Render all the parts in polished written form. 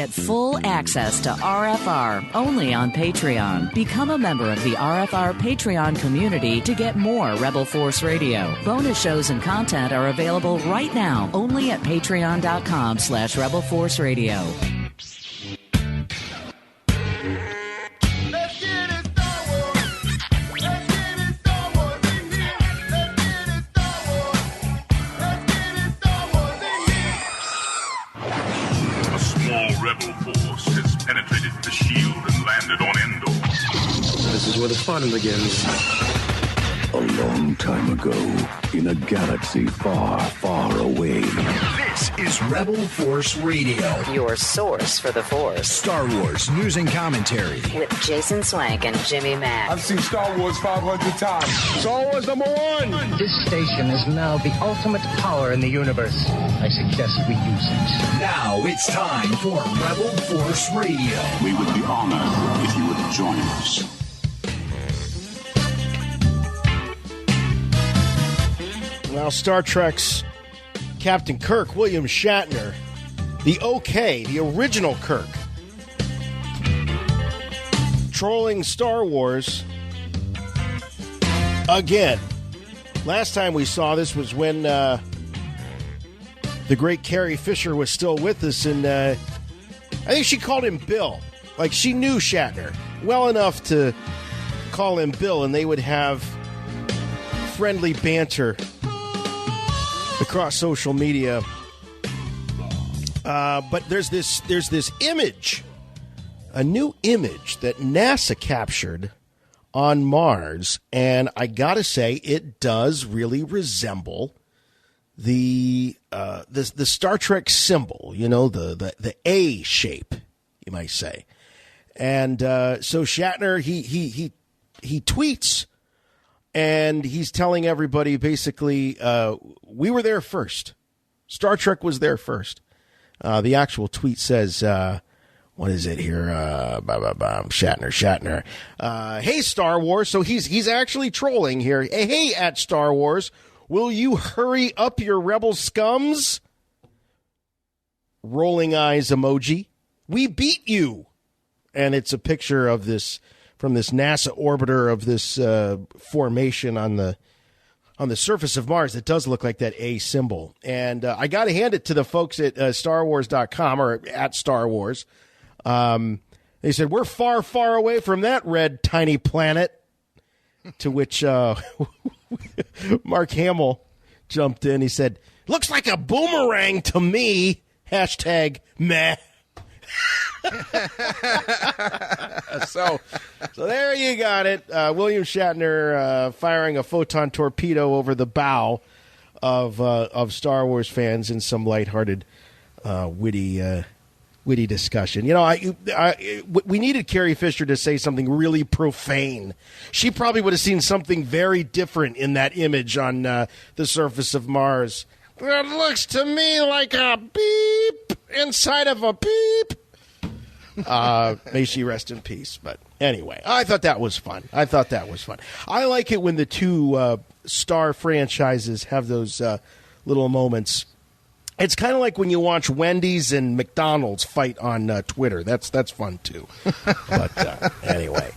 Get full access to RFR only on Patreon. Become a member of the RFR Patreon community to get more Rebel Force Radio. Bonus shows and content are available right now only at patreon.com/Rebel Force Radio. Rebel force has penetrated the shield and landed on Endor. This is where the fun begins. A long time ago, in a galaxy far, far away. This is Rebel Force Radio. Your source for the Force. Star Wars news and commentary. With Jason Swank and Jimmy Mack. I've seen Star Wars 500 times. Star Wars #1! This station is now the ultimate power in the universe. I suggest we use it. Now it's time for Rebel Force Radio. We would be honored if you would join us. Now, Star Trek's Captain Kirk, William Shatner, the original Kirk, trolling Star Wars again. Last time we saw this was when the great Carrie Fisher was still with us, and I think she called him Bill. Like, she knew Shatner well enough to call him Bill, and they would have friendly banter across social media. But there's this image, a new image that NASA captured on Mars, and I gotta say, it does really resemble the Star Trek symbol, you know, the A shape, you might say. And so Shatner, he tweets, and he's telling everybody basically, we were there first. Star Trek was there first. The actual tweet says, what is it here? Shatner. Hey, Star Wars. So he's actually trolling here. Hey, at Star Wars, will you hurry up your rebel scums? Rolling eyes emoji. We beat you. And it's a picture of this, from this NASA orbiter of this formation on the surface of Mars that does look like that A symbol. And I got to hand it to the folks at StarWars.com or at Star Wars. They said, we're far, far away from that red tiny planet. To which Mark Hamill jumped in. He said, looks like a boomerang to me. Hashtag meh. So there you got it. William Shatner firing a photon torpedo over the bow of Star Wars fans in some lighthearted, witty discussion. You know, we needed Carrie Fisher to say something really profane. She probably would have seen something very different in that image on the surface of Mars. That looks to me like a beep inside of a beep. May she rest in peace. But anyway, I thought that was fun. I like it when the two star franchises have those little moments. It's kind of like when you watch Wendy's and McDonald's fight on Twitter. That's fun too. But anyway,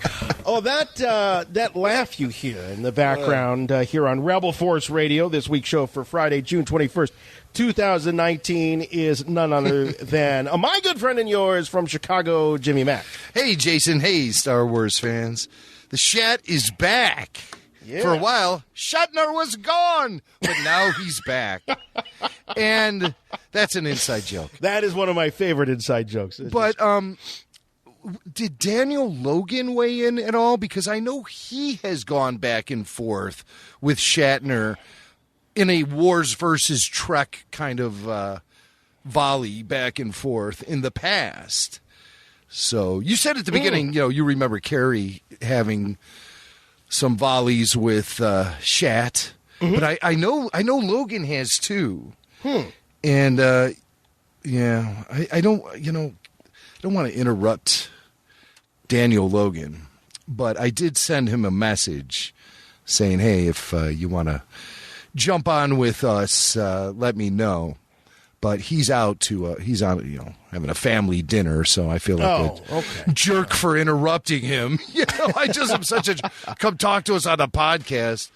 that laugh you hear in the background here on Rebel Force Radio, this week's show for Friday, June 21st, 2019, is none other than my good friend and yours from Chicago, Jimmy Mack. Hey, Jason. Hey, Star Wars fans. The Shat is back. Yeah. For a while, Shatner was gone, but now he's back. And that's an inside joke. That is one of my favorite inside jokes. But did Daniel Logan weigh in at all? Because I know he has gone back and forth with Shatner in a Wars versus Trek kind of volley back and forth in the past. So you said at the beginning, you remember Carrie having some volleys with Shat, but I know Logan has too. And I don't want to interrupt Daniel Logan, but I did send him a message saying, hey, if you want to jump on with us, let me know. But he's out, having a family dinner, so I feel like a jerk for interrupting him. I just am such a come talk to us on the podcast.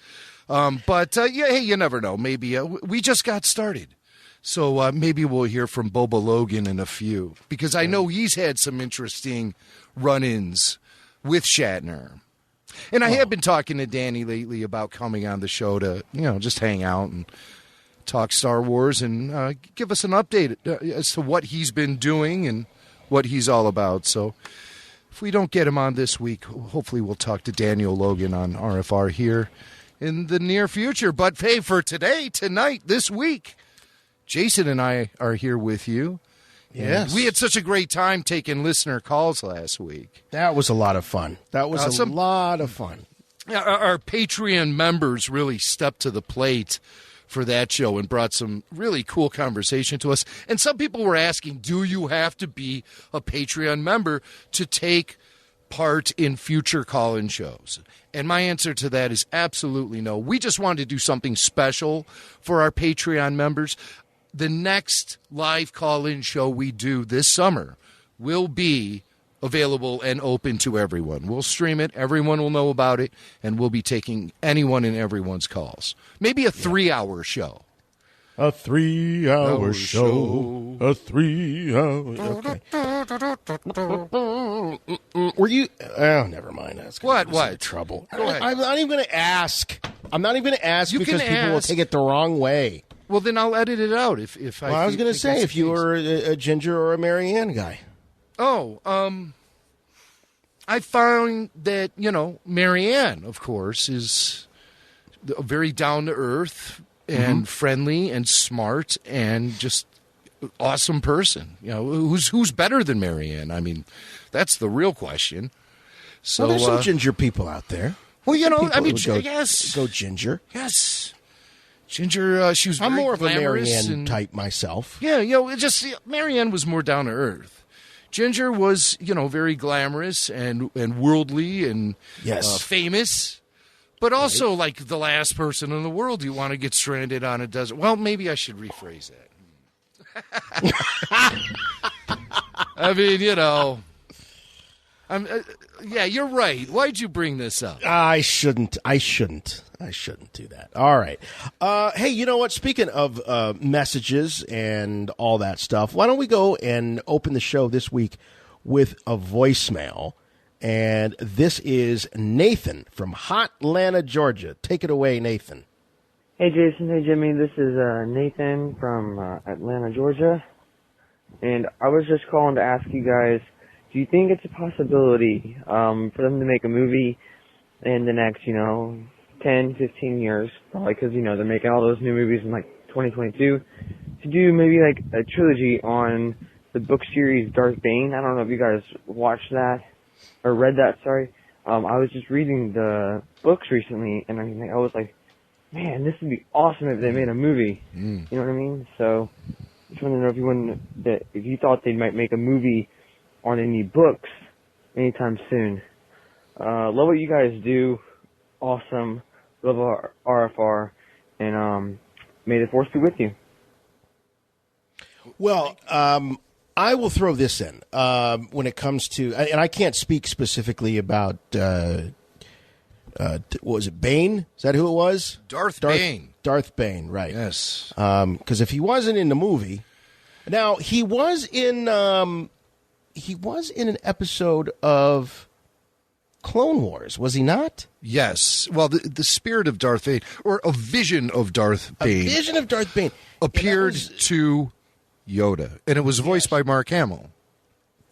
Hey, you never know. Maybe we just got started. So maybe we'll hear from Boba Logan in a few, because I know he's had some interesting run-ins with Shatner. And I have been talking to Danny lately about coming on the show to, just hang out and talk Star Wars and give us an update as to what he's been doing and what he's all about. So if we don't get him on this week, hopefully we'll talk to Daniel Logan on RFR here in the near future. But hey, for tonight, this week, Jason and I are here with you. Yes. We had such a great time taking listener calls last week. That was a lot of fun. That was a lot of fun. Our Patreon members really stepped to the plate for that show and brought some really cool conversation to us. And some people were asking, do you have to be a Patreon member to take part in future call-in shows? And my answer to that is absolutely no. We just wanted to do something special for our Patreon members. The next live call-in show we do this summer will be available and open to everyone. We'll stream it. Everyone will know about it, and we'll be taking anyone and everyone's calls. Maybe a 3-hour show. A 3-hour show. A 3-hour. Okay. Were you? Oh, never mind. That's what? Trouble. Go ahead. I'm not even going to ask. You because can people will take it the wrong way. Well, then I'll edit it out if I. Well, I was going to say if you were a Ginger or a Marianne guy. Oh, I found that Marianne, of course, is a very down to earth and friendly and smart and just awesome person. Who's better than Marianne? I mean, that's the real question. So there's some Ginger people out there. Well, yes, go Ginger. Yes. Ginger, she was. I'm very more of a glamorous Marianne type myself. Yeah, Marianne was more down to earth. Ginger was, very glamorous and worldly and famous, but also like the last person in the world you want to get stranded on a desert. Well, maybe I should rephrase that. I mean, you're right. Why'd you bring this up? I shouldn't do that. All right. Hey, you know what? Speaking of messages and all that stuff, why don't we go and open the show this week with a voicemail? And this is Nathan from Hotlanta, Georgia. Take it away, Nathan. Hey, Jason. Hey, Jimmy. This is Nathan from Atlanta, Georgia. And I was just calling to ask you guys, do you think it's a possibility for them to make a movie in the next, 10, 15 years, probably because, they're making all those new movies in, 2022, to do maybe, a trilogy on the book series Darth Bane? I don't know if you guys watched that, or read that, sorry. I was just reading the books recently, and I was like, man, this would be awesome if they made a movie. You know what I mean? So, just wanted to know if you thought they might make a movie on any books anytime soon. Love what you guys do. Awesome. Love our RFR. And may the force be with you. Well, I will throw this in when it comes to, and I can't speak specifically about, what was it, Bane? Is that who it was? Darth Bane. Darth Bane, right. Yes. Because if he wasn't in the movie, now he was in an episode of Clone Wars, was he not? Yes. Well, the spirit of Darth Bane, or a vision of Darth Bane. A vision of Darth Bane. Appeared to Yoda, and it was voiced by Mark Hamill.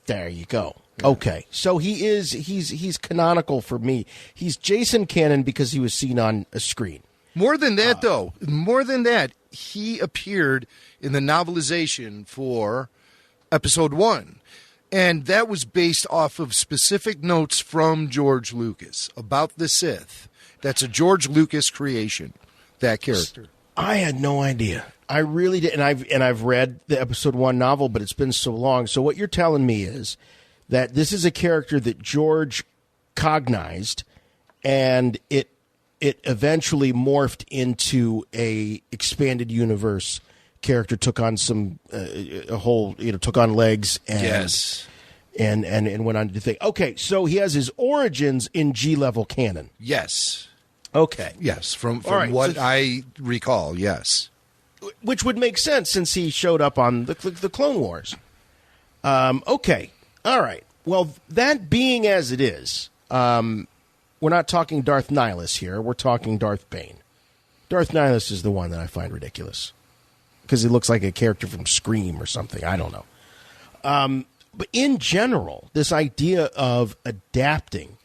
There you go. Yeah. Okay. So he's canonical for me. He's Jason Cannon because he was seen on a screen. More than that, though. More than that, he appeared in the novelization for Episode 1. And that was based off of specific notes from George Lucas about the Sith. That's a George Lucas creation, that character. I had no idea. I really did. And I've read the Episode 1 novel, but it's been so long. So what you're telling me is that this is a character that George cognized, and it eventually morphed into a expanded universe character took on took on legs and Yes. and went on to think. Okay, so he has his origins in G-level canon. Yes. Okay. Yes, from right, what I recall, yes. Which would make sense since he showed up on the Clone Wars. Okay. All right. Well, that being as it is, we're not talking Darth Nihilus here. We're talking Darth Bane. Darth Nihilus is the one that I find ridiculous because he looks like a character from Scream or something. I don't know. But in general, this idea of adapting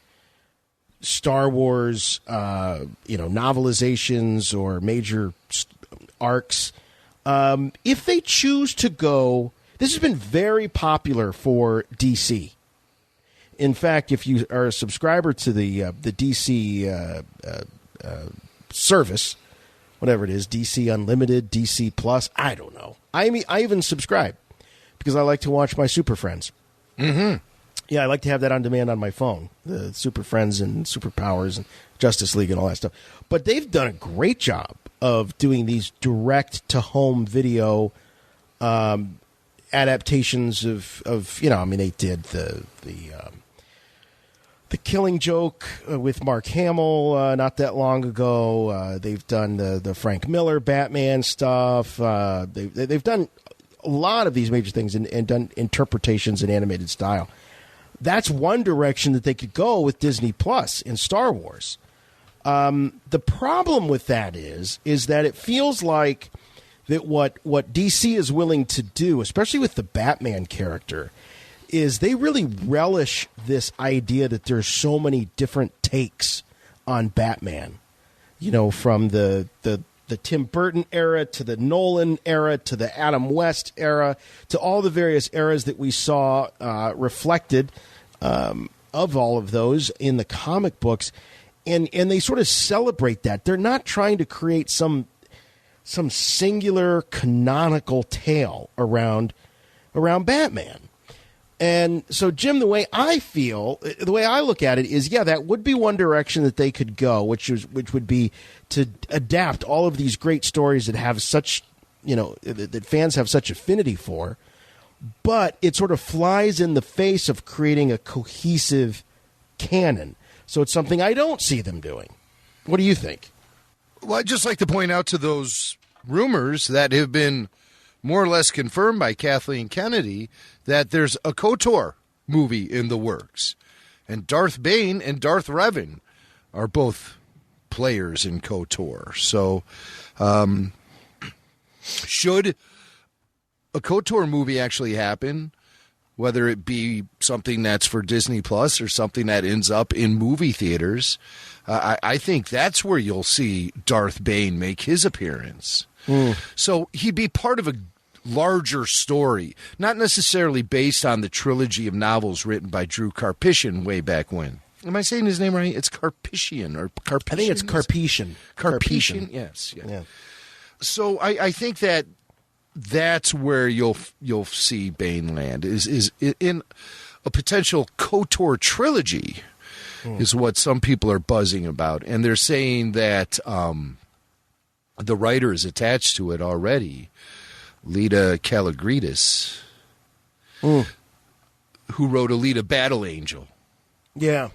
Star Wars, novelizations or major arcs, if they choose to go, this has been very popular for DC. In fact, if you are a subscriber to the DC service, whatever it is, DC Unlimited, DC Plus, I don't know. I even subscribe because I like to watch my Super Friends. Mm-hmm. Yeah, I like to have that on demand on my phone, the Super Friends and Super Powers and Justice League and all that stuff. But they've done a great job of doing these direct-to-home video adaptations of they did the Killing Joke with Mark Hamill not that long ago. They've done the Frank Miller Batman stuff. They've done a lot of these major things and done interpretations in animated style. That's one direction that they could go with Disney Plus in Star Wars. The problem with that is that it feels like that what DC is willing to do, especially with the Batman character, is they really relish this idea that there's so many different takes on Batman. You know, from the Tim Burton era to the Nolan era to the Adam West era to all the various eras that we saw reflected of all of those in the comic books. And they sort of celebrate that. They're not trying to create some singular canonical tale around Batman. And so, Jim, the way I look at it is, yeah, that would be one direction that they could go, which would be to adapt all of these great stories that have such, that fans have such affinity for. But it sort of flies in the face of creating a cohesive canon. So it's something I don't see them doing. What do you think? Well, I'd just like to point out to those rumors that have been more or less confirmed by Kathleen Kennedy that there's a KOTOR movie in the works. And Darth Bane and Darth Revan are both players in KOTOR. So should a KOTOR movie actually happen, whether it be something that's for Disney Plus or something that ends up in movie theaters, I think that's where you'll see Darth Bane make his appearance. So he'd be part of a larger story, not necessarily based on the trilogy of novels written by Drew Karpyshyn way back when. Am I saying his name right? It's Karpyshyn or Karpyshyn? I think it's Karpyshyn. Karpyshyn, yes. Yeah. So I think that's where you'll see Bane land is in a potential KOTOR trilogy is what some people are buzzing about. And they're saying that the writer is attached to it already, Lita Kalogridis, who wrote Alita Battle Angel. Yeah.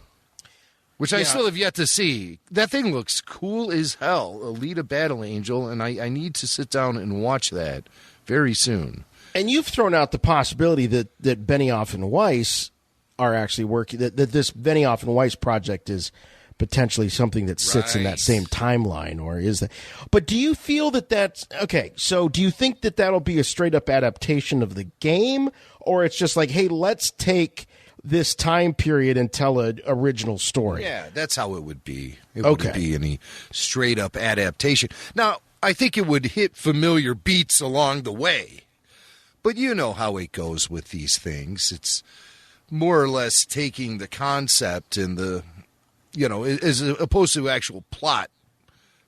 Which I still have yet to see. That thing looks cool as hell, Alita Battle Angel, and I need to sit down and watch that very soon. And you've thrown out the possibility that Benioff and Weiss are actually working, that this Benioff and Weiss project is potentially something that sits in that same timeline, or is that? But do you feel that that's okay? So do you think that that'll be a straight up adaptation of the game, or it's just like, hey, let's take this time period and tell an original story? Yeah, that's how it would be. It wouldn't be any straight up adaptation. Now, I think it would hit familiar beats along the way, but you know how it goes with these things. It's more or less taking the concept and the, as opposed to actual plot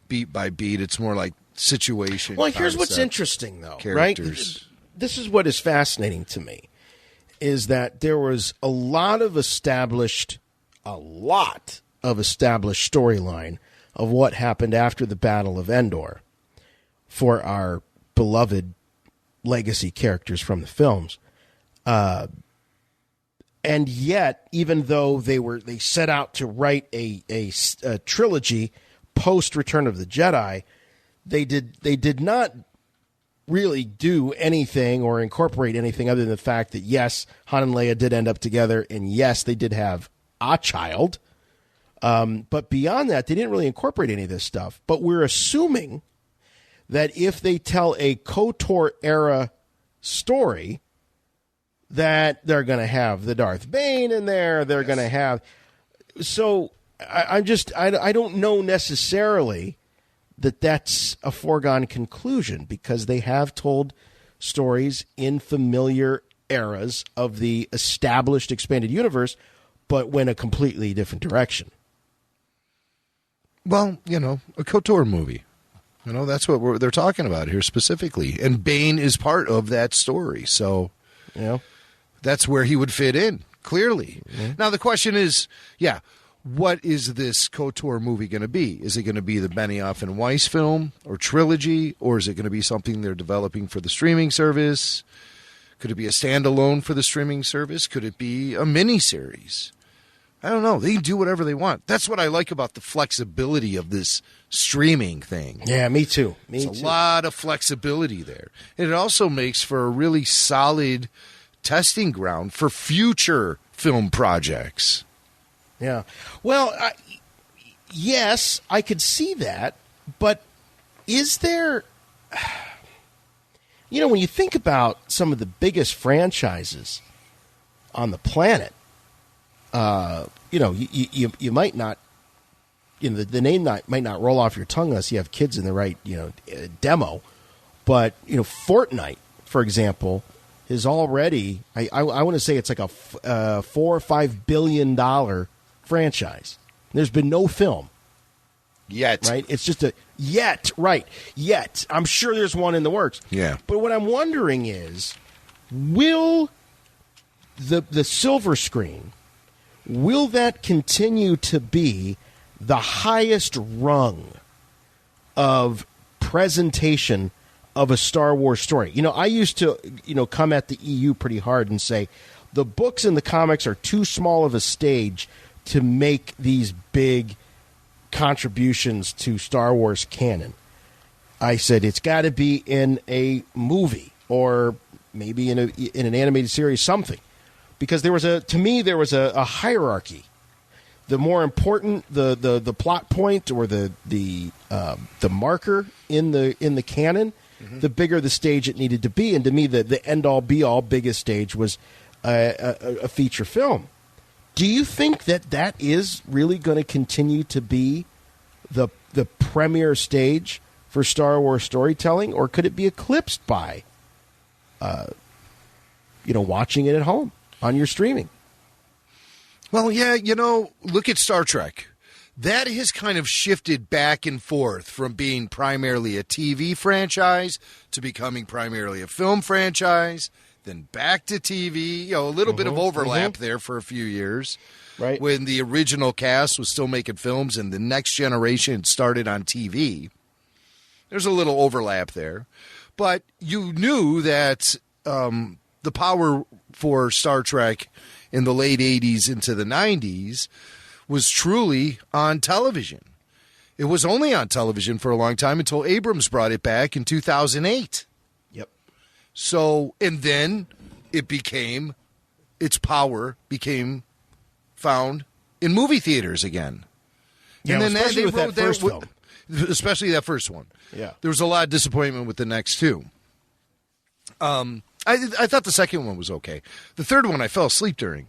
beat by beat. It's more like situation. Well, here's what's interesting, though, characters. Right? This is what is fascinating to me, is that there was a lot of established storyline of what happened after the Battle of Endor for our beloved legacy characters from the films. And yet, even though they set out to write a trilogy post Return of the Jedi, they did not really do anything or incorporate anything other than the fact that, yes, Han and Leia did end up together, and yes, they did have a child. But beyond that, they didn't really incorporate any of this stuff. But we're assuming that if they tell a KOTOR era story, that they're going to have the Darth Bane in there. They're going to have. So I don't know necessarily that that's a foregone conclusion, because they have told stories in familiar eras of the established expanded universe, but went a completely different direction. Well, a KOTOR movie. That's what they're talking about here specifically. And Bane is part of that story. So, that's where he would fit in, clearly. Mm-hmm. Now, the question is, what is this KOTOR movie going to be? Is it going to be the Benioff and Weiss film or trilogy, or is it going to be something they're developing for the streaming service? Could it be a standalone for the streaming service? Could it be a miniseries? I don't know. They can do whatever they want. That's what I like about the flexibility of this streaming thing. Yeah, me too. There's a lot of flexibility there. And it also makes for a really solid testing ground for future film projects. Yeah. Well, yes, I could see that. But is there... when you think about some of the biggest franchises on the planet, you might not, the name might not roll off your tongue unless you have kids in the right, demo. But, Fortnite, for example, is already, I want to say it's like a $4 or $5 billion franchise. There's been no film. Yet. Right? It's just Yet. I'm sure there's one in the works. Yeah. But what I'm wondering is, will the silver screen, will that continue to be the highest rung of presentation of a Star Wars story? I used to, come at the EU pretty hard and say the books and the comics are too small of a stage to make these big contributions to Star Wars canon. I said it's got to be in a movie or maybe in an animated series, something. Because there was a hierarchy. The more important the plot point or the marker in the canon, mm-hmm. the bigger the stage it needed to be. And to me, the end all be all biggest stage was a feature film. Do you think that is really going to continue to be the premier stage for Star Wars storytelling, or could it be eclipsed by watching it at home on your streaming? Well, yeah, look at Star Trek. That has kind of shifted back and forth from being primarily a TV franchise to becoming primarily a film franchise, then back to TV. A little bit of overlap there for a few years. Right. When the original cast was still making films and the next generation started on TV. There's a little overlap there. But you knew that the power for Star Trek in the late 80s into the 90s was truly on television. It was only on television for a long time until Abrams brought it back in 2008. Yep. So, and then its power became found in movie theaters again. Yeah, and then especially with that first film. Especially that first one. Yeah. There was a lot of disappointment with the next two. I thought the second one was okay. The third one I fell asleep during.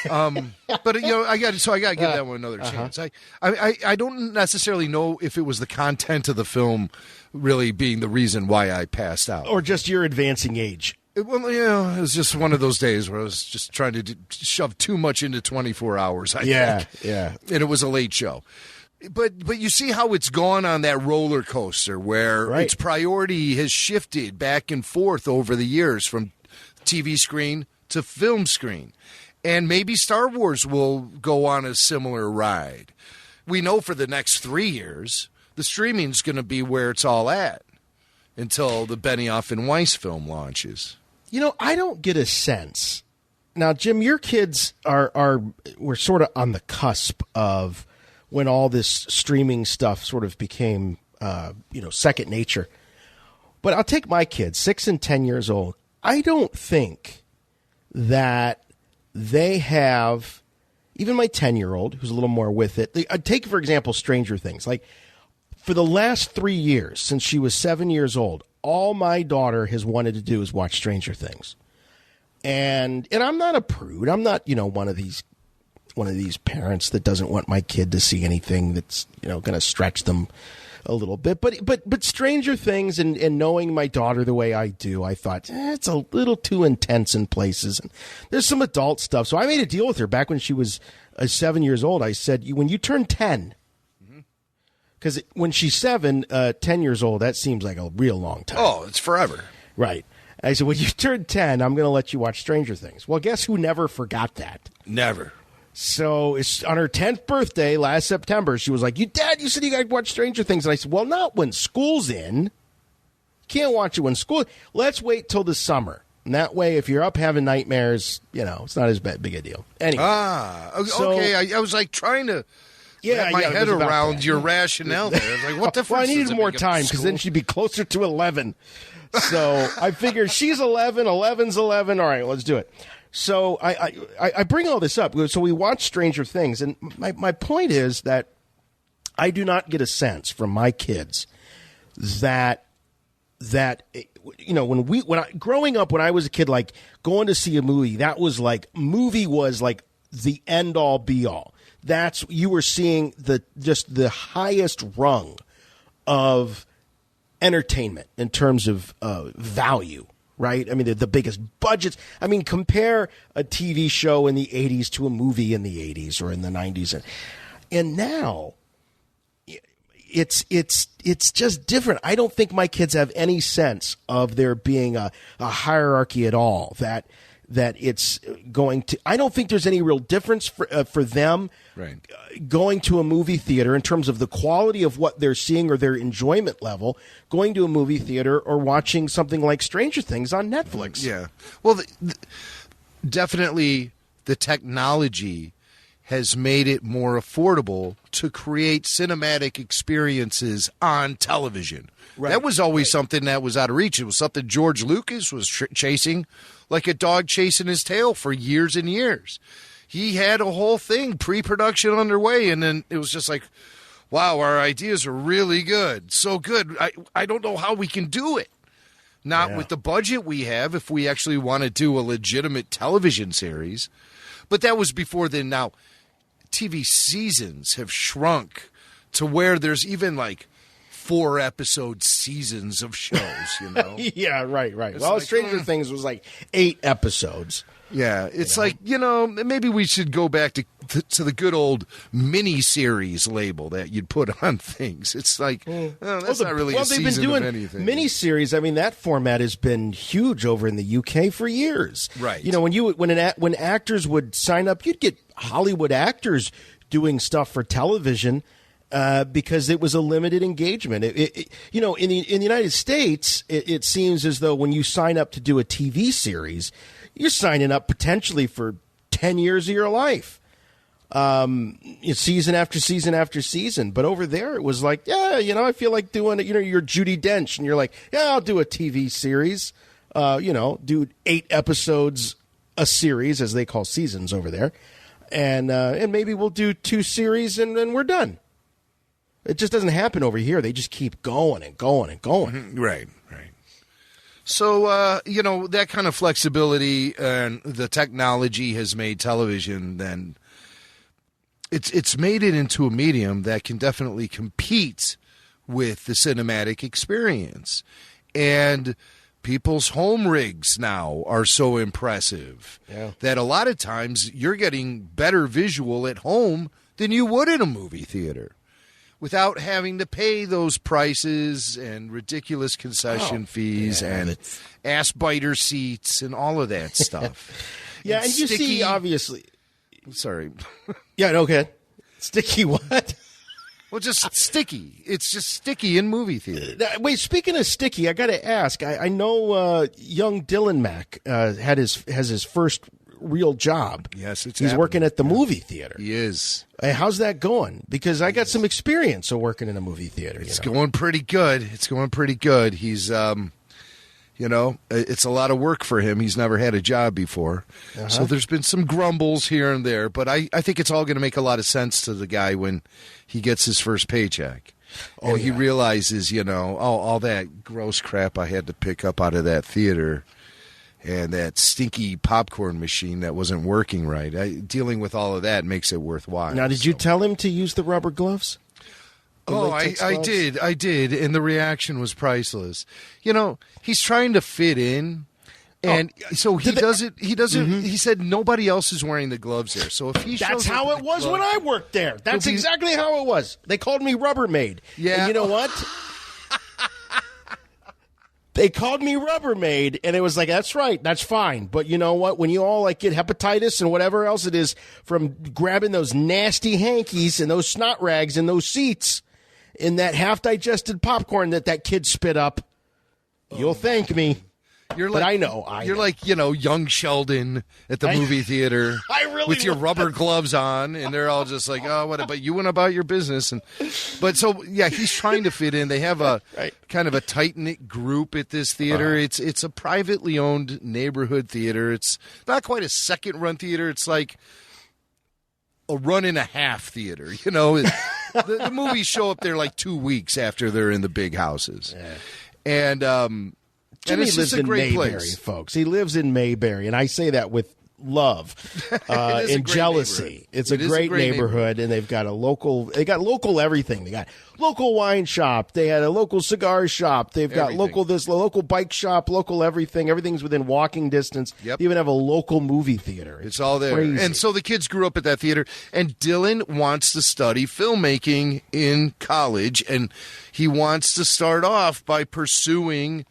But I got to give that one another chance. I don't necessarily know if it was the content of the film really being the reason why I passed out, or just your advancing age. It was just one of those days where I was just trying to shove too much into 24 hours. I think. Yeah. And it was a late show. But you see how it's gone on that roller coaster where its priority has shifted back and forth over the years from TV screen to film screen. And maybe Star Wars will go on a similar ride. We know for the next 3 years, the streaming's going to be where it's all at. until the Benioff and Weiss film launches. I don't get a sense. Now, Jim, your kids were sort of on the cusp of when all this streaming stuff sort of became, second nature. But I'll take my kids, 6 and 10 years old. I don't think that they have, even my 10-year-old, who's a little more with it. Take, for example, Stranger Things. Like, for the last 3 years, since she was 7 years old, all my daughter has wanted to do is watch Stranger Things. And I'm not a prude. I'm not, one of these parents that doesn't want my kid to see anything that's, going to stretch them a little bit. But Stranger Things and knowing my daughter the way I do, I thought, it's a little too intense in places. And there's some adult stuff. So I made a deal with her back when she was 7 years old. I said, when you turn 10, because when she's 7, 10 years old, that seems like a real long time. Oh, it's forever. Right. I said, when you turn 10, I'm going to let you watch Stranger Things. Well, guess who never forgot that? Never. So it's on her 10th birthday last September. She was like, Dad, you said you got to watch Stranger Things. And I said, well, not when school's in. You can't watch it when school. Let's wait till the summer. And that way, if you're up having nightmares, it's not as big a deal. Anyway. Okay. I was like trying to get my head around your rationale there. I was like, what the fuck? Well, I needed more time because then she'd be closer to 11. So I figured she's 11, 11's 11. All right, let's do it. So I bring all this up. So we watch Stranger Things, and my point is that I do not get a sense from my kids that growing up when I was a kid, like going to see a movie, movie was like the end all be all. You were seeing the highest rung of entertainment in terms of value. Right? I mean, the biggest budgets. I mean, compare a TV show in the 80s to a movie in the 80s or in the 90s. And now it's just different. I don't think my kids have any sense of there being a hierarchy at all, that it's going to – I don't think there's any real difference for them going to a movie theater in terms of the quality of what they're seeing or their enjoyment level, going to a movie theater or watching something like Stranger Things on Netflix. Yeah. Well, definitely the technology has made it more affordable to create cinematic experiences on television. Right. That was always something that was out of reach. It was something George Lucas was chasing like a dog chasing his tail for years and years. He had a whole thing, pre-production underway, and then it was just like, wow, our ideas are really good. So good. I don't know how we can do it. Not with the budget we have if we actually want to do a legitimate television series. But that was before then. Now, TV seasons have shrunk to where there's even like 4-episode seasons of shows, Yeah, right. Well, like, Stranger Things was like 8 episodes. Yeah, it's like, maybe we should go back to the good old mini-series label that you'd put on things. It's like, that's not really a season of anything. Mini-series, I mean, that format has been huge over in the UK for years. Right. When actors would sign up, you'd get Hollywood actors doing stuff for television because it was a limited engagement. In the United States, it seems as though when you sign up to do a TV series, you're signing up potentially for 10 years of your life, season after season after season. But over there, it was like, I feel like doing it. You're Judi Dench, and you're like, I'll do a TV series. Do 8 episodes a series, as they call seasons over there, and maybe we'll do 2 series, and then we're done. It just doesn't happen over here. They just keep going and going and going. Mm-hmm. Right. So, that kind of flexibility and the technology has made television, then it's made it into a medium that can definitely compete with the cinematic experience. And people's home rigs now are so impressive that a lot of times you're getting better visual at home than you would in a movie theater, without having to pay those prices and ridiculous concession fees and ass-biter seats and all of that stuff. And you see, obviously... Sorry. Okay. Sticky what? Well, just sticky. It's just sticky in movie theater. Wait, speaking of sticky, I got to ask. I know young Dylan Mack has his first real job. Yes, he's working at the movie theater. He is. Hey, how's that going? Because I got some experience of working in a movie theater. It's going pretty good. He's, it's a lot of work for him. He's never had a job before. So there's been some grumbles here and there, but I think it's all going to make a lot of sense to the guy when he gets his first paycheck. And he realizes, all that gross crap I had to pick up out of that theater and that stinky popcorn machine that wasn't working right. Dealing with all of that makes it worthwhile. Now, did you tell him to use the rubber gloves? I did, and the reaction was priceless. He's trying to fit in, and so he doesn't. He said nobody else is wearing the gloves there. So if he that's how it was when I worked there. That's exactly how it was. They called me Rubbermaid. Yeah, and you know what? They called me Rubbermaid, and it was like, that's right, that's fine. But you know what? When you all get hepatitis and whatever else it is from grabbing those nasty hankies and those snot rags in those seats in that half-digested popcorn that kid spit up, you'll thank me. I know. You're like, young Sheldon at the movie theater with your rubber gloves on, and they're all just like, oh, what? But you went about your business. He's trying to fit in. They have a kind of a tight-knit group at this theater. It's a privately owned neighborhood theater. It's not quite a second-run theater. It's like a run-and-a-half theater. The movies show up there like 2 weeks after they're in the big houses. Yeah. And Jimmy lives in Mayberry, folks. He lives in Mayberry, and I say that with love and jealousy. It's a great neighborhood, and they've got local everything. They got local wine shop. They had a local cigar shop. They've got local bike shop, local everything. Everything's within walking distance. Yep. They even have a local movie theater. It's all there. Crazy. And so the kids grew up at that theater, and Dylan wants to study filmmaking in college, and he wants to start off by pursuing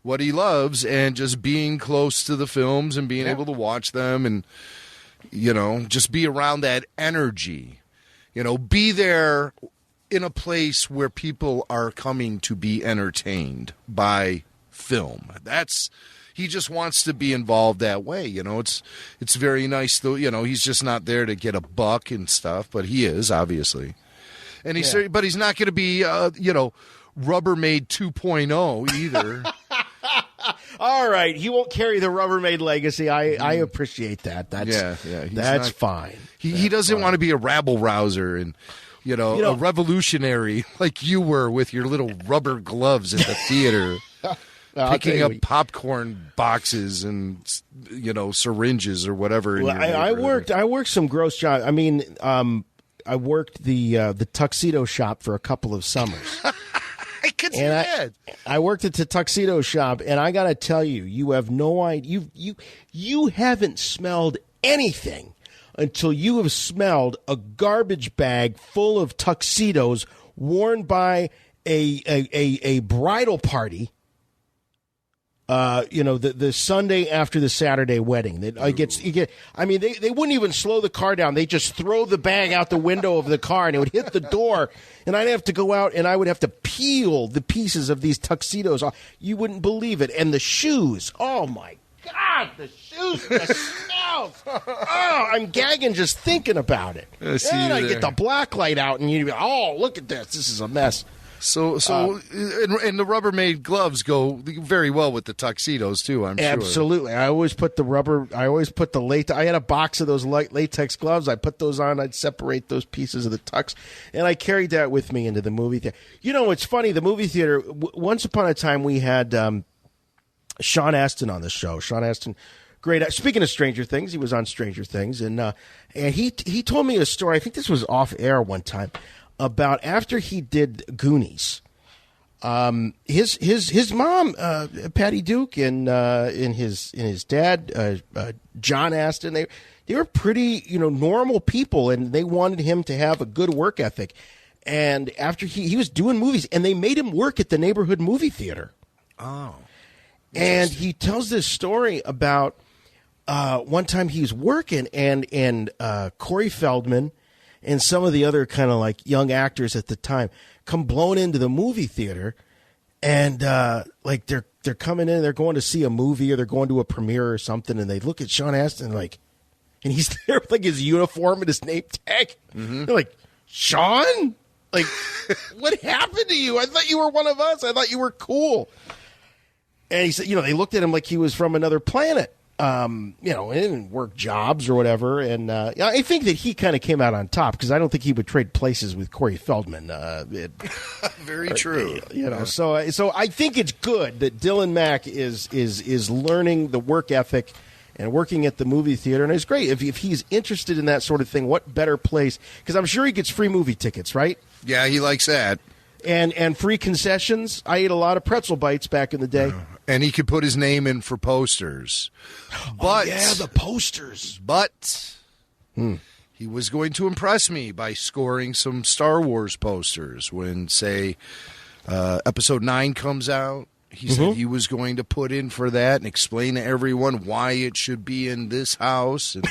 what he loves and just being close to the films and being able to watch them and, just be around that energy. Be there in a place where people are coming to be entertained by film. He just wants to be involved that way. It's very nice, though. He's just not there to get a buck and stuff, but he is, obviously. And but he's not going to be, Rubbermaid 2.0 either. All right, he won't carry the Rubbermaid legacy. I appreciate that. That's fine. He doesn't want to be a rabble rouser and a revolutionary like you were with your little rubber gloves at the theater, picking up popcorn boxes and syringes or whatever. Well, I worked some gross jobs. I mean, I worked the tuxedo shop for a couple of summers. I could see that. I worked at the tuxedo shop, and I got to tell you, you have no idea. You haven't smelled anything until you have smelled a garbage bag full of tuxedos worn by a bridal party. The Sunday after the Saturday wedding. They wouldn't even slow the car down. They just throw the bag out the window of the car, and it would hit the door, and I'd have to go out, and I would have to peel the pieces of these tuxedos off. You wouldn't believe it. And the shoes. Oh, my God, the shoes, the smells. Oh, I'm gagging just thinking about it. And I get the black light out, and you go, look at this. This is a mess. So, and the Rubbermaid gloves go very well with the tuxedos too. I'm sure. Absolutely. I always put the latex. I had a box of those latex gloves. I put those on. I'd separate those pieces of the tux, and I carried that with me into the movie theater. It's funny. The movie theater. Once upon a time, we had Sean Astin on the show. Sean Astin, great. Speaking of Stranger Things, he was on Stranger Things, and he told me a story. I think this was off air one time. About after he did Goonies, his mom, Patty Duke, and his dad, John Astin, they were pretty normal people, and they wanted him to have a good work ethic. And after he was doing movies, and they made him work at the neighborhood movie theater. Oh, and he tells this story about one time he was working, and Corey Feldman and some of the other kind of like young actors at the time come blown into the movie theater, and like they're coming in, they're going to see a movie or they're going to a premiere or something, and they look at Sean Astin like, and he's there with like his uniform and his name tag. They're like, Sean, like, what happened to you? I thought you were one of us. I thought you were cool. And he said, they looked at him like he was from another planet. And didn't work jobs or whatever. And I think that he kind of came out on top because I don't think he would trade places with Corey Feldman. Very true. So I think it's good that Dylan Mack is learning the work ethic and working at the movie theater. And it's great if he's interested in that sort of thing. What better place? Because I'm sure he gets free movie tickets, right? Yeah, he likes that. And free concessions. I ate a lot of pretzel bites back in the day. And he could put his name in for posters. But the posters. But he was going to impress me by scoring some Star Wars posters when, say, Episode 9 comes out. He said he was going to put in for that and explain to everyone why it should be in this house and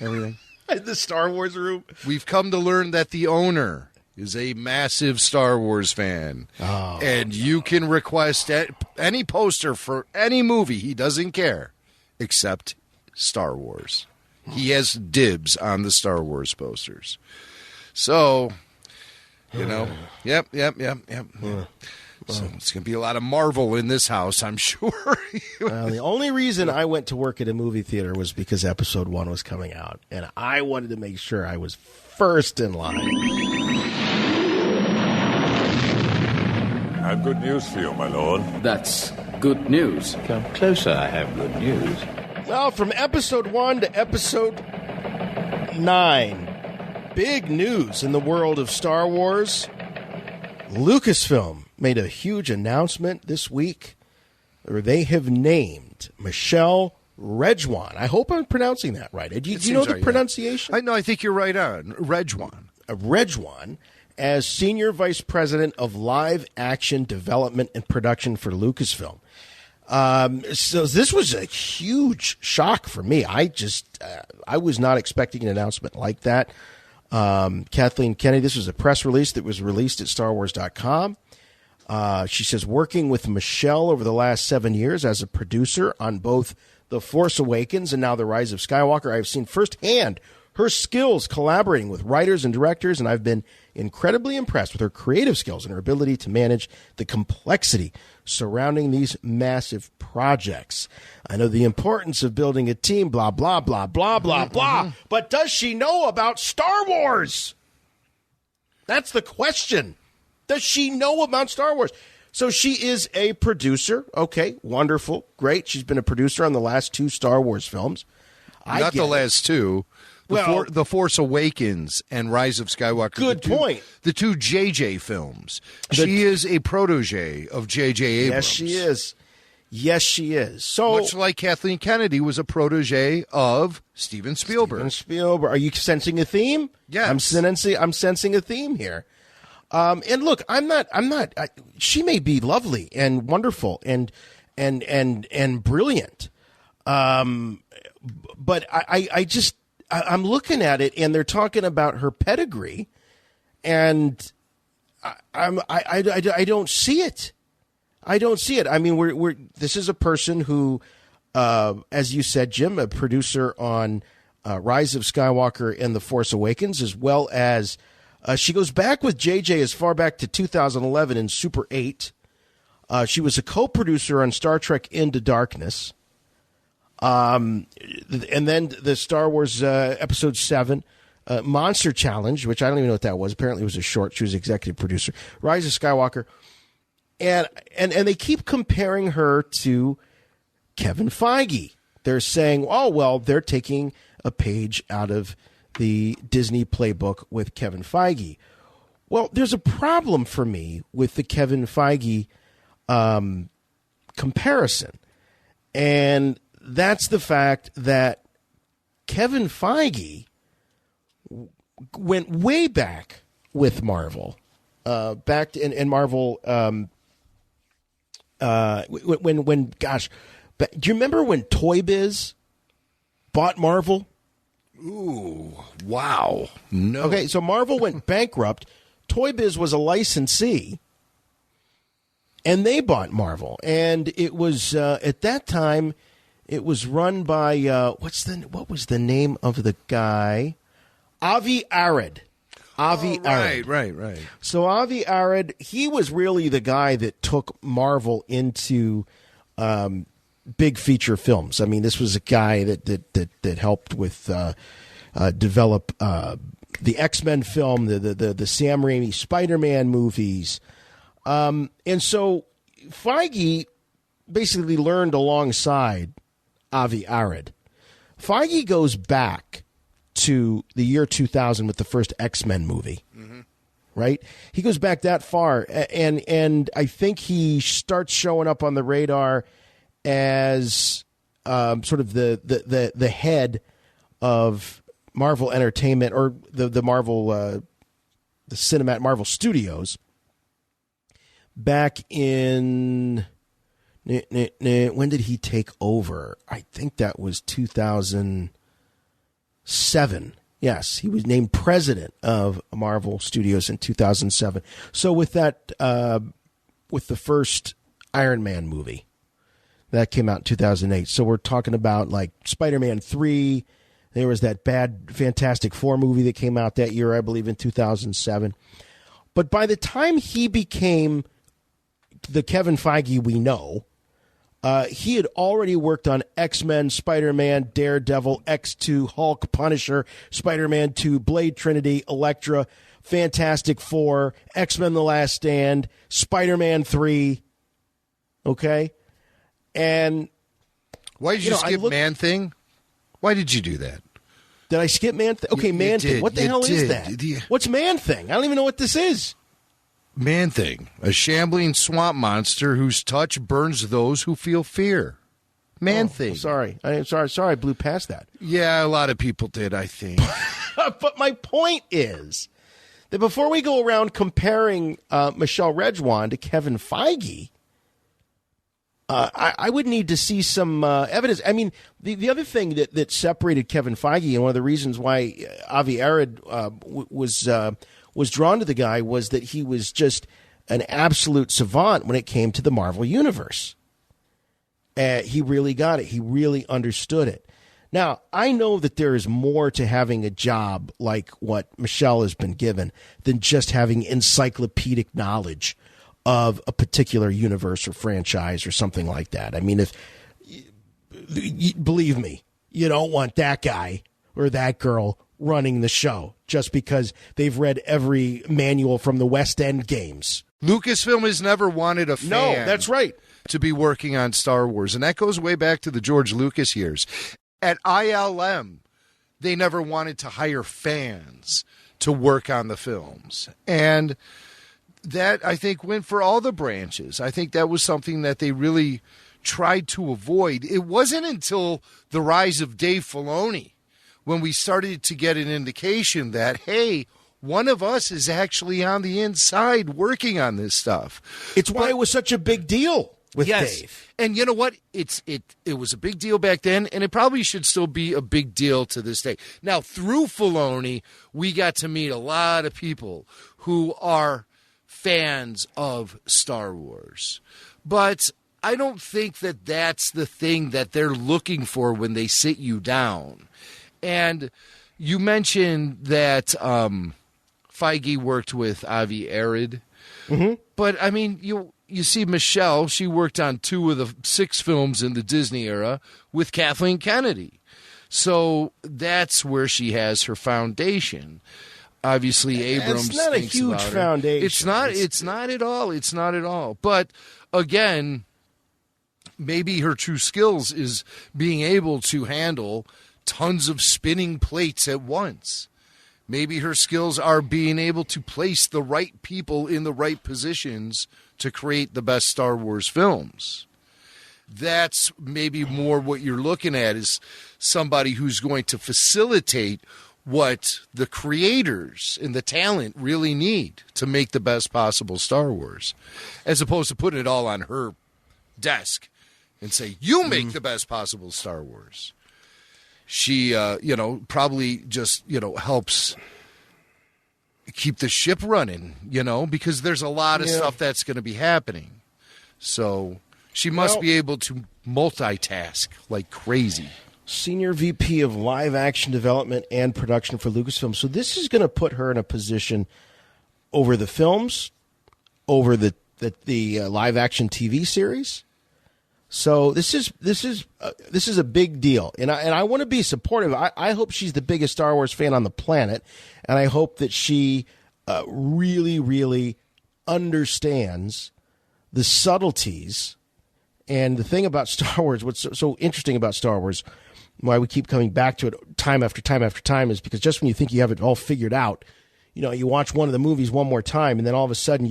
everything. In the Star Wars room. We've come to learn that the owner is a massive Star Wars fan. Oh, and you can request any poster for any movie. He doesn't care, except Star Wars. He has dibs on the Star Wars posters. So, yep. So it's going to be a lot of Marvel in this house, I'm sure. The only reason I went to work at a movie theater was because Episode 1 was coming out, and I wanted to make sure I was first in line. I have good news for you, my lord. That's good news. Come closer, I have good news. Well, from Episode 1 to Episode 9, big news in the world of Star Wars. Lucasfilm made a huge announcement this week where they have named Michelle Rejwan. I hope I'm pronouncing that right. Do you know the pronunciation? I think you're right on. Rejwan. Rejwan as Senior Vice President of Live Action Development and Production for Lucasfilm. So this was a huge shock for me. I was not expecting an announcement like that. Kathleen Kennedy, this was a press release that was released at StarWars.com. She says, working with Michelle over the last 7 years as a producer on both The Force Awakens and now The Rise of Skywalker, I've seen firsthand her skills collaborating with writers and directors, and I've been incredibly impressed with her creative skills and her ability to manage the complexity surrounding these massive projects. I know the importance of building a team, blah, blah, blah, blah, blah, blah. But does she know about Star Wars? That's the question. Does she know about Star Wars? So she is a producer. Okay, wonderful, great. She's been a producer on the last 2 Star Wars films. Not the last 2. The Force Awakens and Rise of Skywalker. Good point. The 2 JJ films. She is a protege of J.J. Abrams. Yes, she is. Yes, she is. So much like Kathleen Kennedy was a protege of Steven Spielberg. Are you sensing a theme? Yes. I'm sensing a theme here. And look, I'm not. She may be lovely and wonderful and brilliant. But I'm looking at it, and they're talking about her pedigree, and I don't see it. I don't see it. I mean, this is a person who, as you said, Jim, a producer on Rise of Skywalker and The Force Awakens, as well as she goes back with JJ as far back to 2011 in Super 8. She was a co-producer on Star Trek Into Darkness. And then the Star Wars Episode 7 Monster Challenge, which I don't even know what that was. Apparently it was a short. She was executive producer. Rise of Skywalker. And they keep comparing her to Kevin Feige. They're saying, oh, well, they're taking a page out of the Disney playbook with Kevin Feige. Well, there's a problem for me with the Kevin Feige comparison. And that's the fact that Kevin Feige went way back with Marvel. Back in Marvel, do you remember when Toy Biz bought Marvel? Ooh, wow. No. Okay, so Marvel went bankrupt. Toy Biz was a licensee, and they bought Marvel. And it was, at that time, it was run by, what was the name of the guy? Avi Arad. Arad. Right. So Avi Arad, he was really the guy that took Marvel into big feature films. I mean, this was a guy that helped with develop the X-Men film, the Sam Raimi Spider-Man movies. And so Feige basically learned alongside Avi Arad. Feige goes back to the year 2000 with the first X-Men movie, right? He goes back that far, and I think he starts showing up on the radar as sort of the head of Marvel Entertainment, or the Marvel the Cinematic Marvel Studios. Back in when did he take over? I think that was 2007. Yes, he was named president of Marvel Studios in 2007. So with that, with the first Iron Man movie that came out in 2008. So we're talking about like Spider-Man 3. There was that bad Fantastic Four movie that came out that year, I believe, in 2007. But by the time he became the Kevin Feige we know, he had already worked on X-Men, Spider-Man, Daredevil, X2, Hulk, Punisher, Spider-Man 2, Blade Trinity, Elektra, Fantastic Four, X-Men The Last Stand, Spider-Man 3. Okay? And why did you skip Man-Thing? Why did you do that? Did I skip Man-Thing? Okay, Man-Thing. What the hell is that? What's Man-Thing? I don't even know what this is. Man-Thing, a shambling swamp monster whose touch burns those who feel fear. Man-Thing. Sorry, I blew past that. Yeah, a lot of people did, I think. But my point is that before we go around comparing Michelle Rejwan to Kevin Feige, I would need to see some evidence. I mean, the other thing that separated Kevin Feige, and one of the reasons why Avi Arad was drawn to the guy, was that he was just an absolute savant when it came to the Marvel Universe. He really got it. He really understood it. Now, I know that there is more to having a job like what Michelle has been given than just having encyclopedic knowledge of a particular universe or franchise or something like that. I mean, believe me, you don't want that guy or that girl running the show just because they've read every manual from the West End games. Lucasfilm has never wanted a fan. No, that's right. To be working on Star Wars, and that goes way back to the George Lucas years. At ILM, they never wanted to hire fans to work on the films. And that, I think, went for all the branches. I think that was something that they really tried to avoid. It wasn't until the rise of Dave Filoni when we started to get an indication that, hey, one of us is actually on the inside working on this stuff. It's why it was such a big deal with Dave. And you know what? It was a big deal back then, and it probably should still be a big deal to this day. Now, through Filoni, we got to meet a lot of people who are fans of Star Wars. But I don't think that that's the thing that they're looking for when they sit you down. And you mentioned that Feige worked with Avi Arad. Mm-hmm. But, I mean, you see Michelle, she worked on 2 of the 6 films in the Disney era with Kathleen Kennedy. So that's where she has her foundation. Obviously, Abrams it's not thinks a huge about her. foundation. It's not at all. It's not at all. But, again, maybe her true skills is being able to handle tons of spinning plates at once. Maybe her skills are being able to place the right people in the right positions to create the best Star Wars films. That's maybe more what you're looking at, is somebody who's going to facilitate what the creators and the talent really need to make the best possible Star Wars, as opposed to putting it all on her desk and say, you make the best possible Star Wars. she, probably just, helps keep the ship running, because there's a lot of stuff that's going to be happening. So she must be able to multitask like crazy. Senior VP of Live Action Development and Production for Lucasfilm. So this is going to put her in a position over the films, over the live action TV series. So this is a big deal, and I want to be supportive. I hope she's the biggest Star Wars fan on the planet, and I hope that she really, really understands the subtleties. And the thing about Star Wars, what's so interesting about Star Wars, why we keep coming back to it time after time after time, is because just when you think you have it all figured out, you watch one of the movies one more time, and then all of a sudden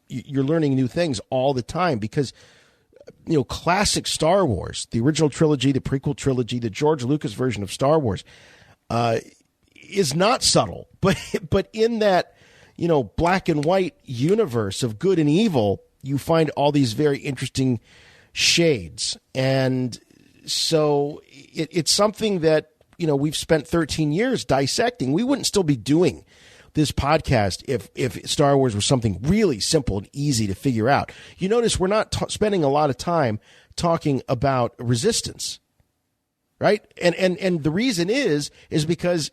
you're learning new things all the time. Because classic Star Wars, the original trilogy, the prequel trilogy, the George Lucas version of Star Wars, is not subtle, but in that black and white universe of good and evil, you find all these very interesting shades. And so it's something that, we've spent 13 years dissecting. We wouldn't still be doing this podcast if Star Wars was something really simple and easy to figure out. You notice we're not spending a lot of time talking about Resistance, right? And the reason is because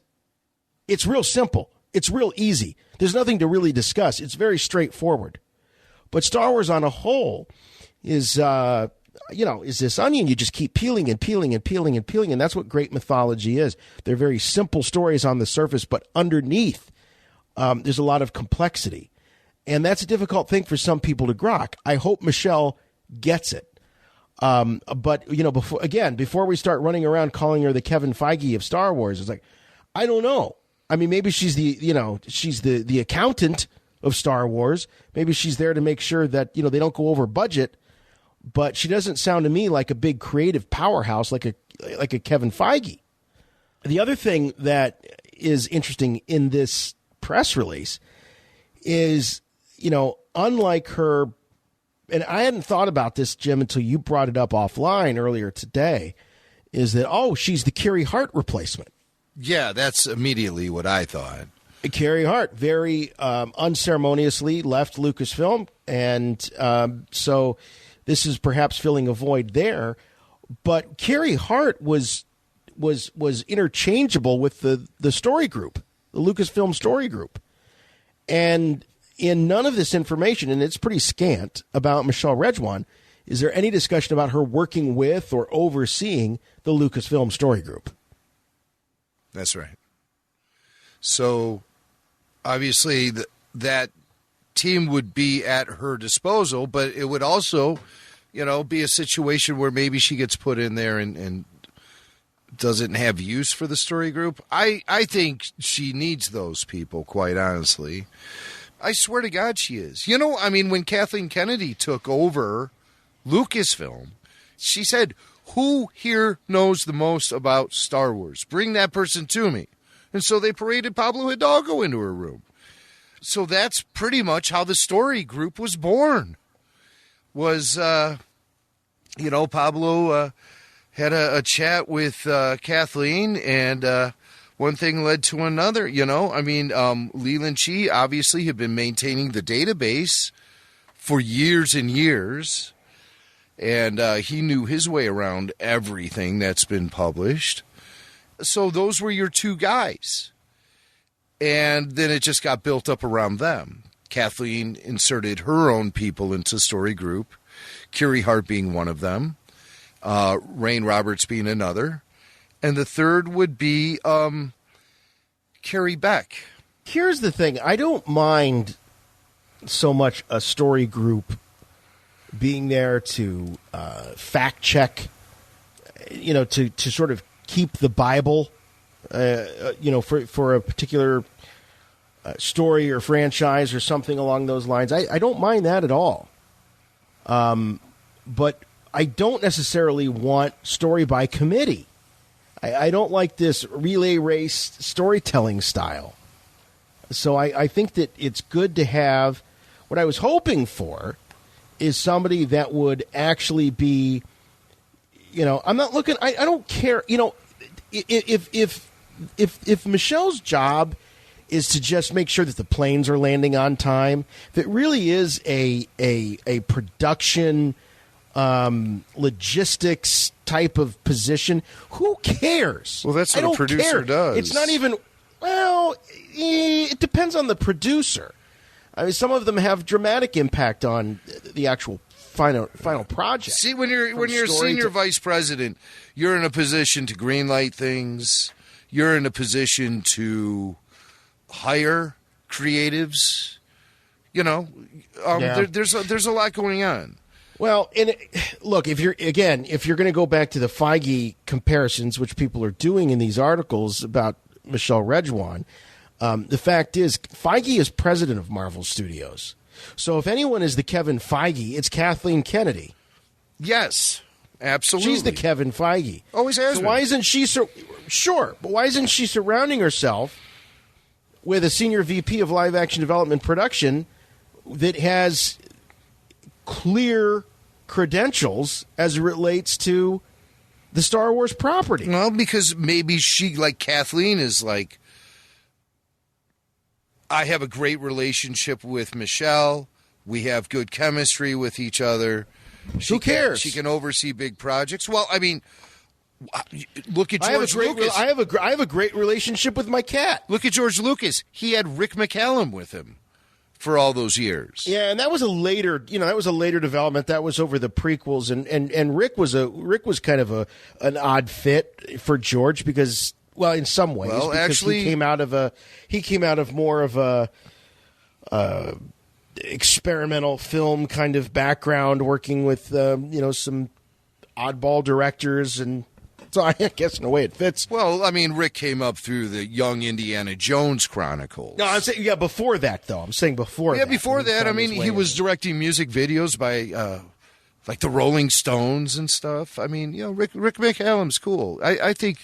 it's real simple. It's real easy. There's nothing to really discuss. It's very straightforward. But Star Wars on a whole is, is this onion you just keep peeling and peeling and peeling and peeling, and that's what great mythology is. They're very simple stories on the surface, but underneath, there's a lot of complexity. And that's a difficult thing for some people to grok. I hope Michelle gets it. But, before we start running around calling her the Kevin Feige of Star Wars, it's like, I don't know. I mean, maybe she's the accountant of Star Wars. Maybe she's there to make sure that, they don't go over budget, but she doesn't sound to me like a big creative powerhouse like a Kevin Feige. The other thing that is interesting in this press release is, unlike her, and I hadn't thought about this, Jim, until you brought it up offline earlier today, is that, she's the Carrie Hart replacement. Yeah, that's immediately what I thought. Carrie Hart very unceremoniously left Lucasfilm, and so this is perhaps filling a void there. But Carrie Hart was interchangeable with the story group, the Lucasfilm story group. And in none of this information, and it's pretty scant, about Michelle Rejwan, is there any discussion about her working with or overseeing the Lucasfilm story group? That's right. So obviously that team would be at her disposal, but it would also, be a situation where maybe she gets put in there and doesn't have use for the story group. I think she needs those people, quite honestly. I swear to God she is. When Kathleen Kennedy took over Lucasfilm, she said, who here knows the most about Star Wars? Bring that person to me. And so they paraded Pablo Hidalgo into her room. So that's pretty much how the story group was born. Pablo had a chat with Kathleen, and one thing led to another, Leland Chee obviously had been maintaining the database for years and years, and he knew his way around everything that's been published. So those were your two guys. And then it just got built up around them. Kathleen inserted her own people into story group, Carrie Hart being one of them, Rain Roberts being another, and the third would be Carrie Beck. Here's the thing. I don't mind so much a story group being there to fact check, to sort of keep the Bible, for a particular story or franchise or something along those lines. I don't mind that at all. But I don't necessarily want story by committee. I don't like this relay race storytelling style. So I think that it's good to have, what I was hoping for is somebody that would actually be, I'm not looking, I don't care, if Michelle's job is to just make sure that the planes are landing on time, if it really is a production logistics type of position, who cares? Well, that's what a producer does. It's not even. Well, it depends on the producer. I mean, some of them have dramatic impact on the actual final project. See, when you're senior vice president, you're in a position to greenlight things. You're in a position to hire creatives. You know, there's a lot going on. Well, look, if you're going to go back to the Feige comparisons, which people are doing in these articles about Michelle Rejwan, the fact is Feige is president of Marvel Studios. So if anyone is the Kevin Feige, it's Kathleen Kennedy. Yes, absolutely. She's the Kevin Feige. Always has been. Why isn't she sure? But why isn't she surrounding herself with a senior VP of live action development production that has clear credentials as it relates to the Star Wars property? Well, because maybe she, like Kathleen, is like, I have a great relationship with Michelle. We have good chemistry with each other. Who cares? She can oversee big projects. Well, I mean, look at George Lucas. I have a great relationship with my cat. Look at George Lucas. He had Rick McCallum with him for all those years. Yeah, and that was a later development. That was over the prequels, and Rick was kind of an odd fit for George because, well, in some ways, because actually, he came out of more of a experimental film kind of background, working with some oddball directors, and so I guess in a way it fits. Well, I mean, Rick came up through the Young Indiana Jones Chronicles. No, I'm saying before that though. I'm saying before. Yeah, that. Before that. I mean, he was directing music videos by like the Rolling Stones and stuff. I mean, Rick McCallum's cool. I think.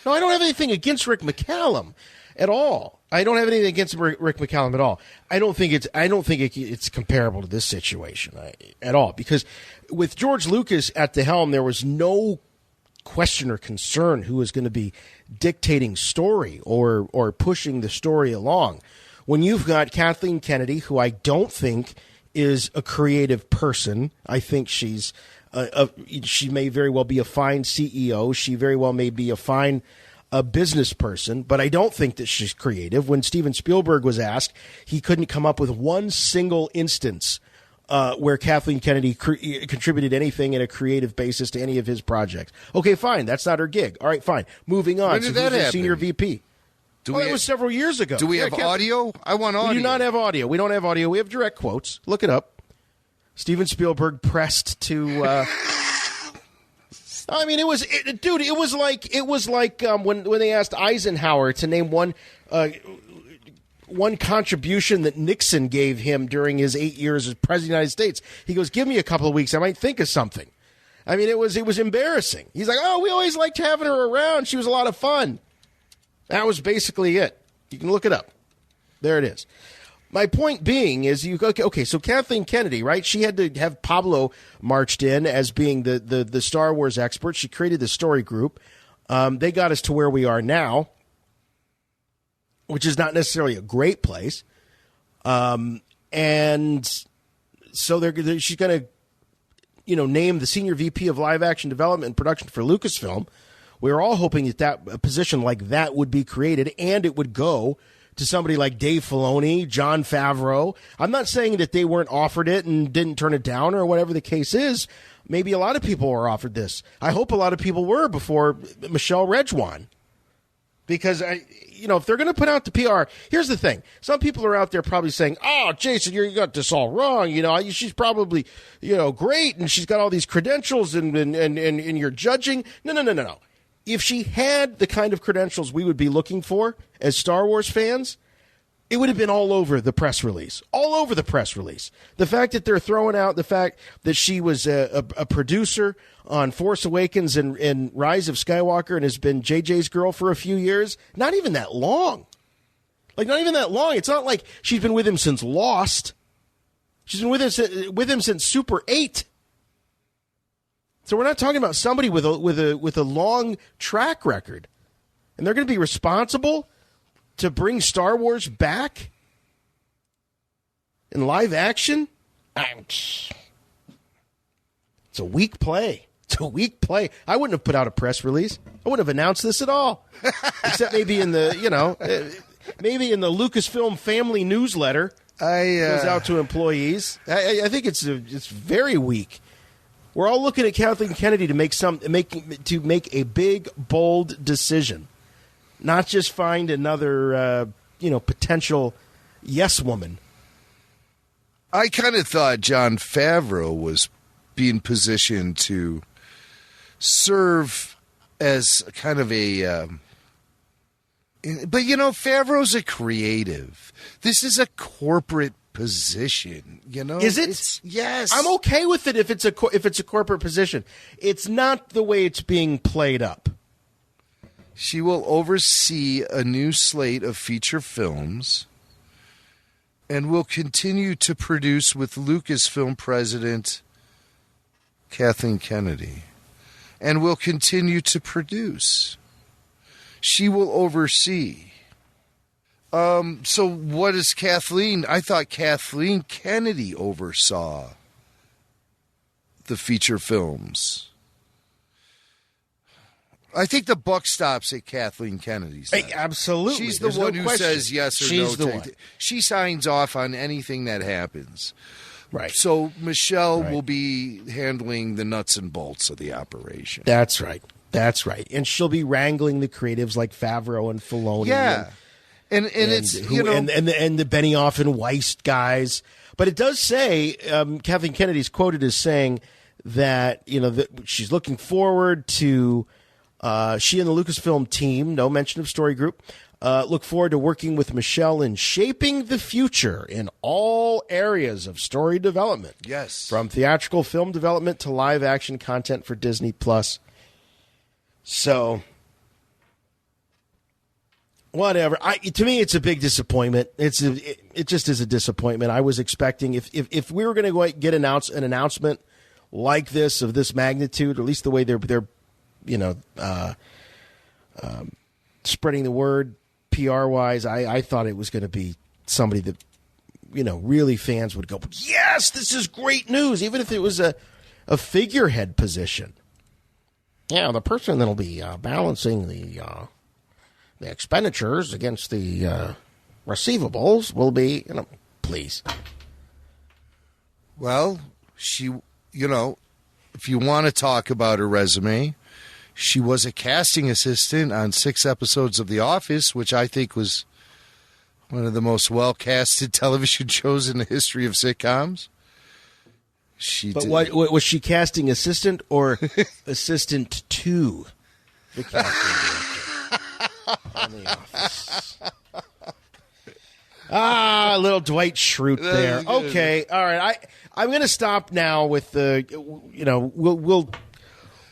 No, I don't have anything against Rick McCallum at all. I don't have anything against Rick McCallum at all. I don't think it's comparable to this situation at all, because with George Lucas at the helm, there was no question or concern who was going to be dictating story or pushing the story along. When you've got Kathleen Kennedy, who I don't think is a creative person, I think she may very well be a fine CEO. She very well may be a fine business person, but I don't think that she's creative. When Steven Spielberg was asked, he couldn't come up with one single instance where Kathleen Kennedy contributed anything in a creative basis to any of his projects. Okay, fine. That's not her gig. All right, fine. Moving on. When did that happen? Senior VP. That was several years ago. Do we have audio? I want audio. We do not have audio. We don't have audio. We have direct quotes. Look it up. Steven Spielberg pressed to. I mean, it was like when they asked Eisenhower to name one contribution that Nixon gave him during his 8 years as president of the United States. He goes, "Give me a couple of weeks, I might think of something." I mean, it was embarrassing. He's like, "Oh, we always liked having her around. She was a lot of fun." That was basically it. You can look it up. There it is. My point being is, okay, so Kathleen Kennedy, right? She had to have Pablo marched in as being the Star Wars expert. She created the story group. They got us to where we are now, which is not necessarily a great place. And so she's going to, name the senior VP of live action development and production for Lucasfilm. We were all hoping that a position like that would be created and it would go to somebody like Dave Filoni, Jon Favreau. I'm not saying that they weren't offered it and didn't turn it down or whatever the case is. Maybe a lot of people were offered this. I hope a lot of people were before Michelle Rejwan. Because, if they're going to put out the PR, here's the thing. Some people are out there probably saying, "Oh, Jason, you got this all wrong. She's probably, great, and she's got all these credentials, and you're judging." No. If she had the kind of credentials we would be looking for as Star Wars fans, it would have been all over the press release. All over the press release. The fact that they're throwing out the fact that she was a producer on Force Awakens and Rise of Skywalker and has been JJ's girl for a few years, not even that long. Not even that long. It's not like she's been with him since Lost. She's been with him since Super 8. So we're not talking about somebody with a long track record. and they're going to be responsible to bring Star Wars back in live action? It's a weak play. It's a weak play. I wouldn't have put out a press release. I wouldn't have announced this at all, except maybe in the maybe in the Lucasfilm family newsletter. Goes out to employees. I think it's very weak. We're all looking at Kathleen Kennedy to make a big, bold decision, not just find another potential yes woman. I kind of thought Jon Favreau was being positioned to serve as kind of a. But, Favreau's a creative. This is a corporate position, Is it? Yes. I'm okay with it if it's a corporate position. It's not the way it's being played up. She will oversee a new slate of feature films and will continue to produce with Lucasfilm president Kathleen Kennedy, and will continue to produce. She will oversee. So what is Kathleen? I thought Kathleen Kennedy oversaw the feature films. I think the buck stops at Kathleen Kennedy's. Hey, absolutely. She's the one who says yes or She's no. the one. She signs off on anything that happens. Right. So Michelle will be handling the nuts and bolts of the operation. That's right. That's right. And she'll be wrangling the creatives like Favreau and Filoni. Yeah. And it's, and the Benioff and Weist guys. But it does say, Kathleen Kennedy's quoted as saying that, that she's looking forward to, she and the Lucasfilm team, no mention of Story Group, look forward to working with Michelle in shaping the future in all areas of story development. Yes. From theatrical film development to live action content for Disney+. So, whatever. To me, it's a big disappointment. It just is a disappointment. I was expecting if we were going to get an announcement like this of this magnitude, or at least the way they're spreading the word PR wise, I thought it was going to be somebody that really fans would go, yes, this is great news, even if it was a figurehead position. Yeah, the person that'll be balancing the expenditures against the receivables will be, please. Well, she, if you want to talk about her resume, she was a casting assistant on 6 episodes of The Office, which I think was one of the most well-casted television shows in the history of sitcoms. What was she, casting assistant or assistant to the casting director on The Office? A little Dwight Schrute there. Okay, all right. I'm going to stop now with the. We'll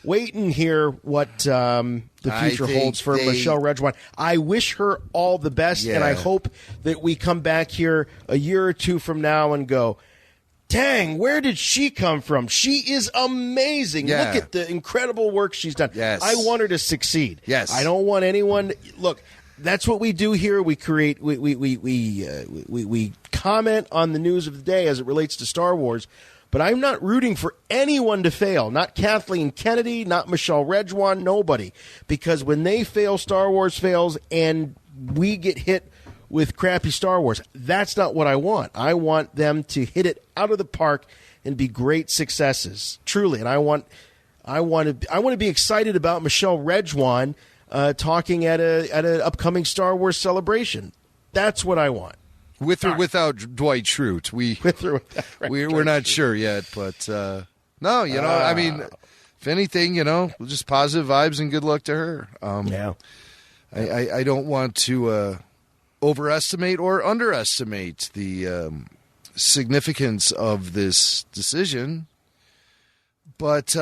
wait and hear what the future holds for Michelle Rejwan. I wish her all the best, and I hope that we come back here a year or two from now and go, dang, where did she come from? She is amazing. Yeah. Look at the incredible work she's done. Yes. I want her to succeed. Yes. I don't want anyone. Look, that's what we do here. We create. We comment on the news of the day as it relates to Star Wars. But I'm not rooting for anyone to fail. Not Kathleen Kennedy, not Michelle Rejwan, nobody. Because when they fail, Star Wars fails, and we get hit with crappy Star Wars. That's not what I want. I want them to hit it out of the park and be great successes, truly. And I want to be excited about Michelle Rejwan talking at an upcoming Star Wars celebration. That's what I want. With or without Dwight Schrute, we're not sure yet. But no, I mean, if anything, just positive vibes and good luck to her. I don't want to overestimate or underestimate the significance of this decision, but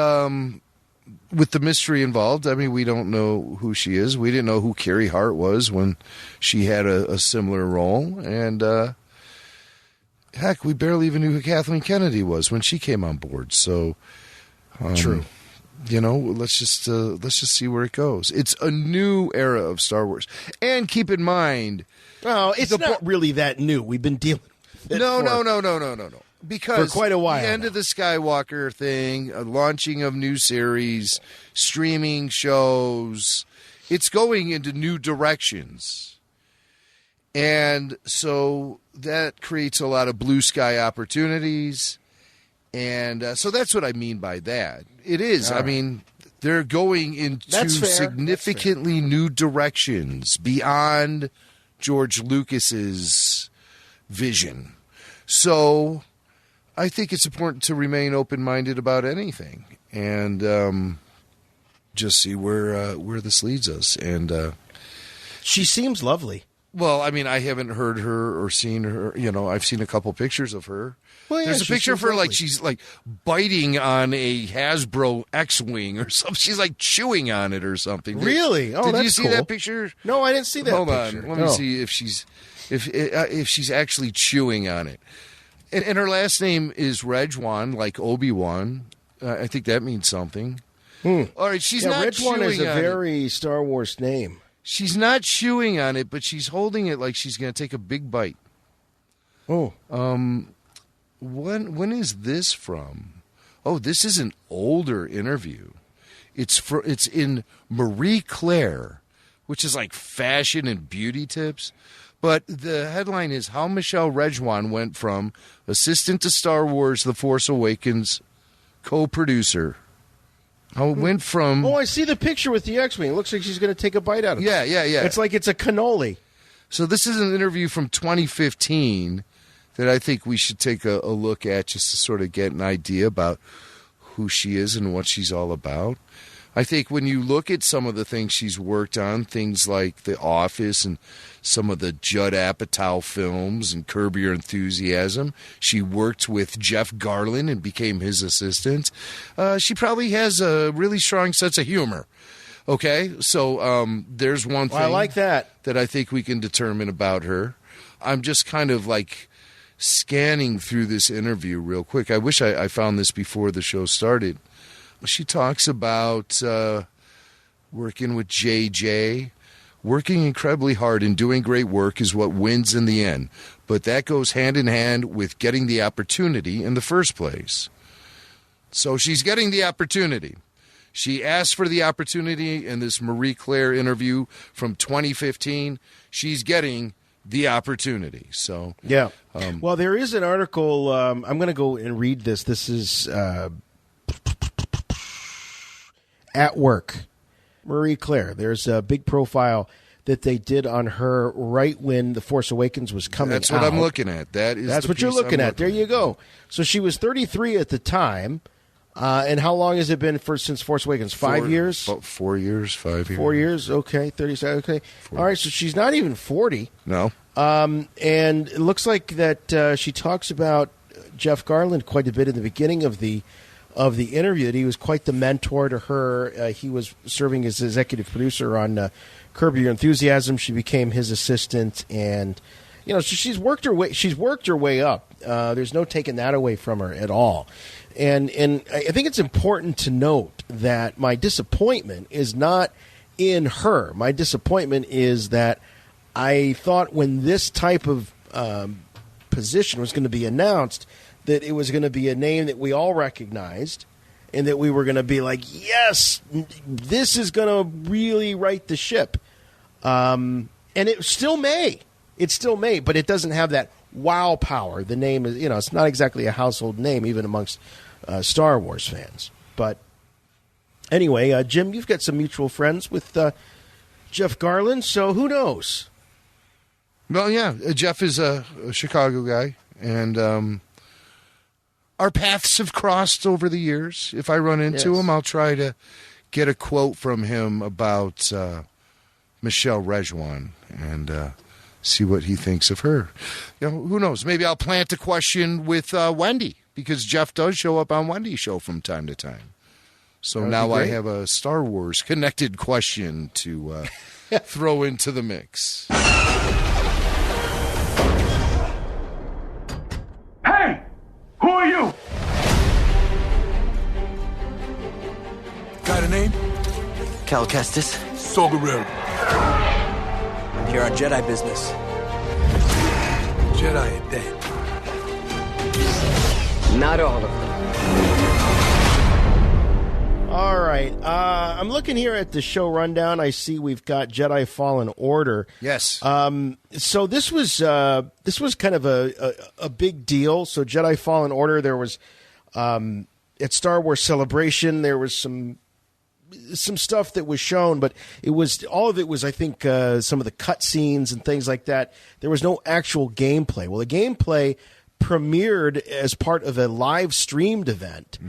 with the mystery involved, I mean, we don't know who she is. We didn't know who Carrie Hart was when she had a similar role, and heck, we barely even knew who Kathleen Kennedy was when she came on board. So true. let's just see where it goes. It's a new era of Star Wars, and keep in mind, well, it's not really that new. We've been dealing with it. No. Because for quite a while, the end of the Skywalker thing, launching of new series, streaming shows, it's going into new directions, and so that creates a lot of blue sky opportunities. And so that's what I mean by that. It is. I mean, they're going into significantly new directions beyond George Lucas's vision. So I think it's important to remain open-minded about anything and just see where this leads us. And she seems lovely. Well, I mean, I haven't heard her or seen her. I've seen a couple pictures of her. Well, yeah, there's a picture of her like she's like biting on a Hasbro X-Wing or something. She's like chewing on it or something. Really? Oh, did that's you see cool. that picture? No, I didn't see that. Hold picture. on, let me see if she's actually chewing on it. And her last name is Rejwan, like Obi-Wan. I think that means something. All right, she's not chewing on it. Rejwan is a very Star Wars name. She's not chewing on it, but she's holding it like she's going to take a big bite. Oh. When is this from? Oh, this is an older interview. It's in Marie Claire, which is like fashion and beauty tips. But the headline is How Michelle Rejwan Went from Assistant to Star Wars The Force Awakens Co-Producer. How it went from... Oh, I see the picture with the X-Wing. It looks like she's going to take a bite out of it. Yeah. It's like it's a cannoli. So this is an interview from 2015 that I think we should take a look at just to sort of get an idea about who she is and what she's all about. I think when you look at some of the things she's worked on, things like The Office and some of the Judd Apatow films and Curb Your Enthusiasm, she worked with Jeff Garlin and became his assistant. She probably has a really strong sense of humor. Okay, so there's one thing I like that I think we can determine about her. I'm just kind of like scanning through this interview real quick. I wish I found this before the show started. She talks about working with JJ. Working incredibly hard and doing great work is what wins in the end. But that goes hand in hand with getting the opportunity in the first place. So she's getting the opportunity. She asked for the opportunity in this Marie Claire interview from 2015. She's getting the opportunity. So yeah. Well, there is an article. I'm going to go and read this. This is At Work. Marie Claire. There's a big profile that they did on her right when The Force Awakens was coming out. That's what I'm looking at. That's what you're looking at. There you go. So she was 33 at the time. And how long has it been since Force Awakens? 5 years? 4 years, 5 years. 4 years, okay. 37, okay. 4. All right, so she's not even 40. No. And it looks like that she talks about Jeff Garland quite a bit in the beginning of the interview, that he was quite the mentor to her. He was serving as executive producer on Curb Your Enthusiasm. She became his assistant, and so she's worked her way up. There's no taking that away from her at all. And I think it's important to note that my disappointment is not in her. My disappointment is that I thought when this type of position was going to be announced, that it was going to be a name that we all recognized, and that we were going to be like, yes, this is going to really right the ship. And it still may. It still may, but it doesn't have that wow power. The name is, it's not exactly a household name, even amongst Star Wars fans. But anyway, Jim, you've got some mutual friends with Jeff Garland, so who knows? Well, yeah, Jeff is a Chicago guy, and our paths have crossed over the years. If I run into him, I'll try to get a quote from him about Michelle Rejwan and see what he thinks of her. Who knows? Maybe I'll plant a question with Wendy, because Jeff does show up on Wendy's show from time to time. So now I have a Star Wars connected question to throw into the mix. Hey! Who are you? Got a name? Cal Kestis. Saw Gerrera. Here on Jedi business. Jedi are dead. Not all of them. All right. I'm looking here at the show rundown. I see we've got Jedi Fallen Order. Yes. So this was kind of a big deal. So Jedi Fallen Order, there was at Star Wars Celebration, there was some stuff that was shown, but all of it was, I think, some of the cutscenes and things like that. There was no actual gameplay. Well, the gameplay premiered as part of a live streamed event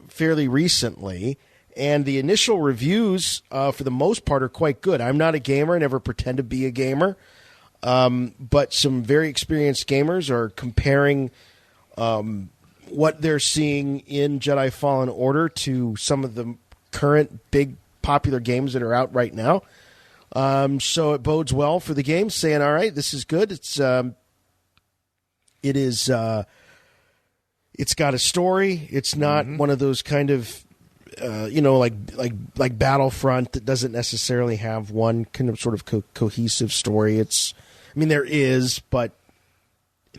fairly recently, and the initial reviews for the most part are quite good. I'm not a gamer, I never pretend to be a gamer, but some very experienced gamers are comparing what they're seeing in Jedi Fallen Order to some of the current big popular games that are out right now. So it bodes well for the game, saying, all right, this is good. It's got a story. It's not one of those kind of, like Battlefront that doesn't necessarily have one kind of sort of cohesive story. There is, but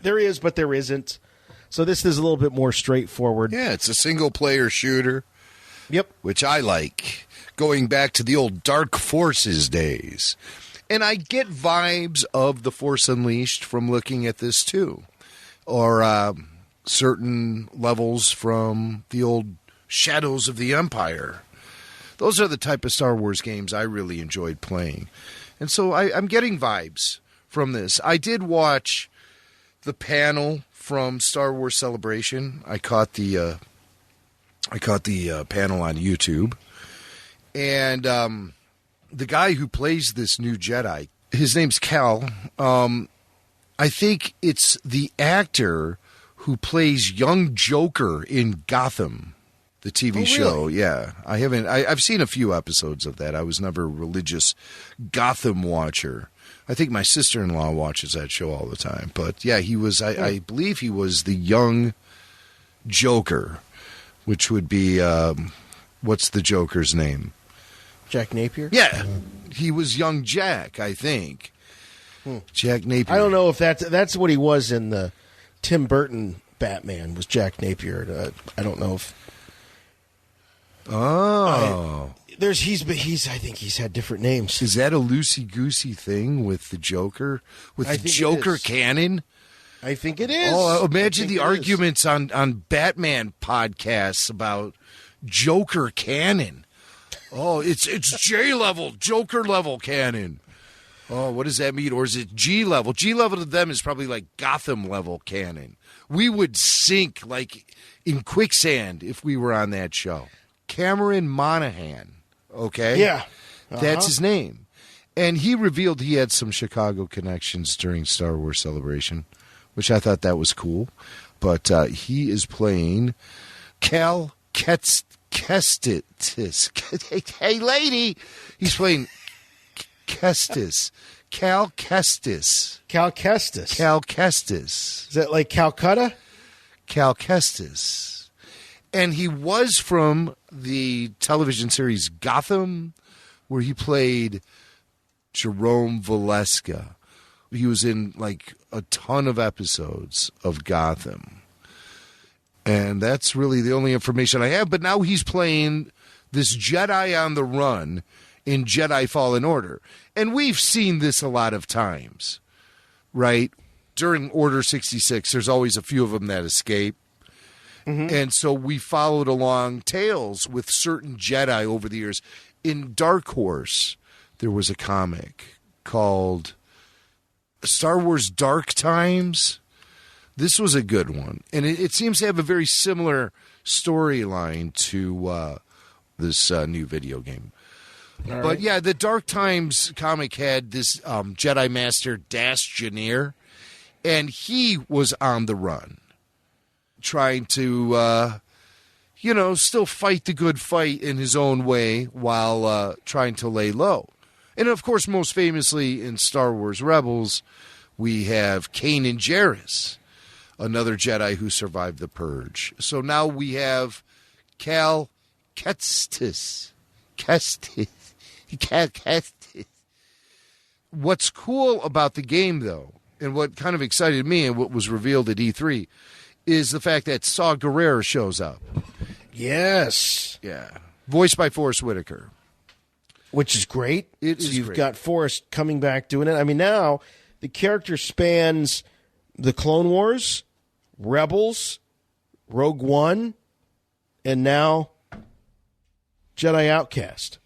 there isn't. So this is a little bit more straightforward. Yeah, it's a single-player shooter. Yep. Which I like, going back to the old Dark Forces days. And I get vibes of The Force Unleashed from looking at this, too. Or certain levels from the old Shadows of the Empire. Those are the type of Star Wars games I really enjoyed playing. And so I'm getting vibes from this. I did watch the panel from Star Wars Celebration. I caught the panel on YouTube, and the guy who plays this new Jedi, his name's Cal. I think it's the actor who plays young Joker in Gotham, the TV show. Really? Yeah, I've seen a few episodes of that. I was never a religious Gotham watcher. I think my sister-in-law watches that show all the time. But, yeah, he was, I believe he was the young Joker, which would be, what's the Joker's name? Jack Napier? Yeah, he was young Jack, I think. Jack Napier. I don't know if that's what he was in the Tim Burton Batman, was Jack Napier. I don't know if... Oh. I think he's had different names. Is that a loosey-goosey thing with the Joker? With the Joker canon? I think it is. Oh, imagine the arguments on Batman podcasts about Joker canon. Oh, it's J-level, Joker-level canon. Oh, what does that mean? Or is it G-level? G-level to them is probably like Gotham-level canon. We would sink like in quicksand if we were on that show. Cameron Monaghan. Okay? Yeah. That's his name. And he revealed he had some Chicago connections during Star Wars Celebration, which I thought that was cool. But he is playing Cal Kestis. Hey, lady! He's playing Kestis. Cal Kestis. Cal Kestis. Cal Kestis. Is that like Calcutta? Cal Kestis. And he was from the television series Gotham, where he played Jerome Valeska. He was in like a ton of episodes of Gotham. And that's really the only information I have. But now he's playing this Jedi on the run in Jedi Fallen Order. And we've seen this a lot of times, right? During Order 66, there's always a few of them that escape. And so we followed along tales with certain Jedi over the years. In Dark Horse, there was a comic called Star Wars Dark Times. This was a good one. And it seems to have a very similar storyline to this new video game. All but, yeah, the Dark Times comic had this Jedi Master Dash Janir, and he was on the run, trying to, still fight the good fight in his own way while trying to lay low. And, of course, most famously in Star Wars Rebels, we have Kanan Jarrus, another Jedi who survived the Purge. So now we have Cal Kestis. What's cool about the game, though, and what kind of excited me and what was revealed at E3, is the fact that Saw Gerrera shows up. Yes. Yeah. Voiced by Forrest Whitaker. Which is great. You've great. got Forrest coming back doing it. I mean, now the character spans the Clone Wars, Rebels, Rogue One, and now Jedi Outcast.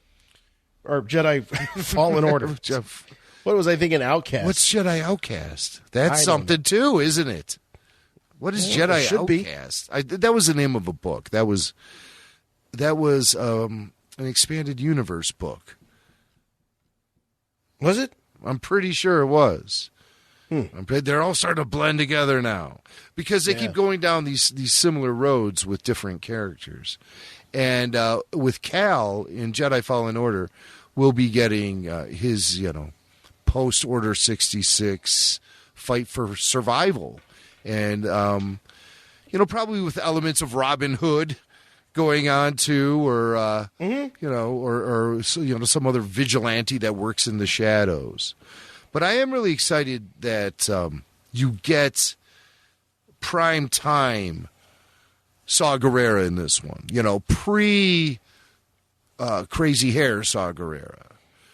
Or Jedi Fallen Order. What was I thinking? Outcast. What's Jedi Outcast? That's something too, isn't it? What is Jedi Outcast? That was the name of a book. That was an expanded universe book. Was it? I'm pretty sure it was. They're all starting to blend together now because they keep going down these similar roads with different characters. And with Cal in Jedi Fallen Order, we'll be getting his, post Order 66 fight for survival. And, probably with elements of Robin Hood going on too, or, some other vigilante that works in the shadows. But I am really excited that you get prime time Saw Gerrera in this one. Pre crazy hair Saw Gerrera.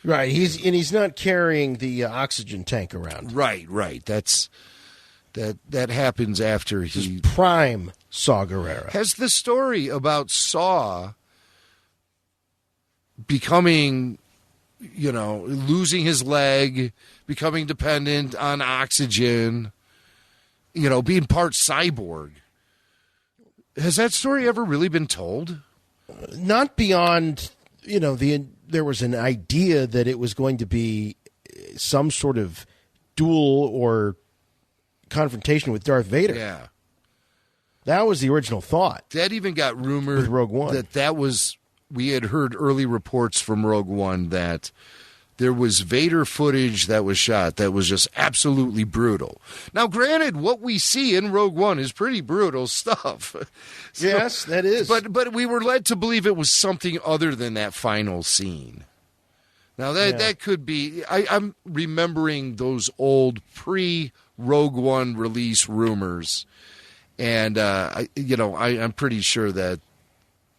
Right. He's not carrying the oxygen tank around. Right. That happens after he prime Saw Gerrera. Has the story about Saw becoming, losing his leg, becoming dependent on oxygen, being part cyborg. Has that story ever really been told? Not beyond, there was an idea that it was going to be some sort of duel or confrontation with Darth Vader. Yeah. That was the original thought. That even got rumored with Rogue One. That was, we had heard early reports from Rogue One that there was Vader footage that was shot that was just absolutely brutal. Now, granted, what we see in Rogue One is pretty brutal stuff. Yes, that is. But we were led to believe it was something other than that final scene. Now, that could be... I'm remembering those old pre-Rogue One release rumors. And, I'm pretty sure that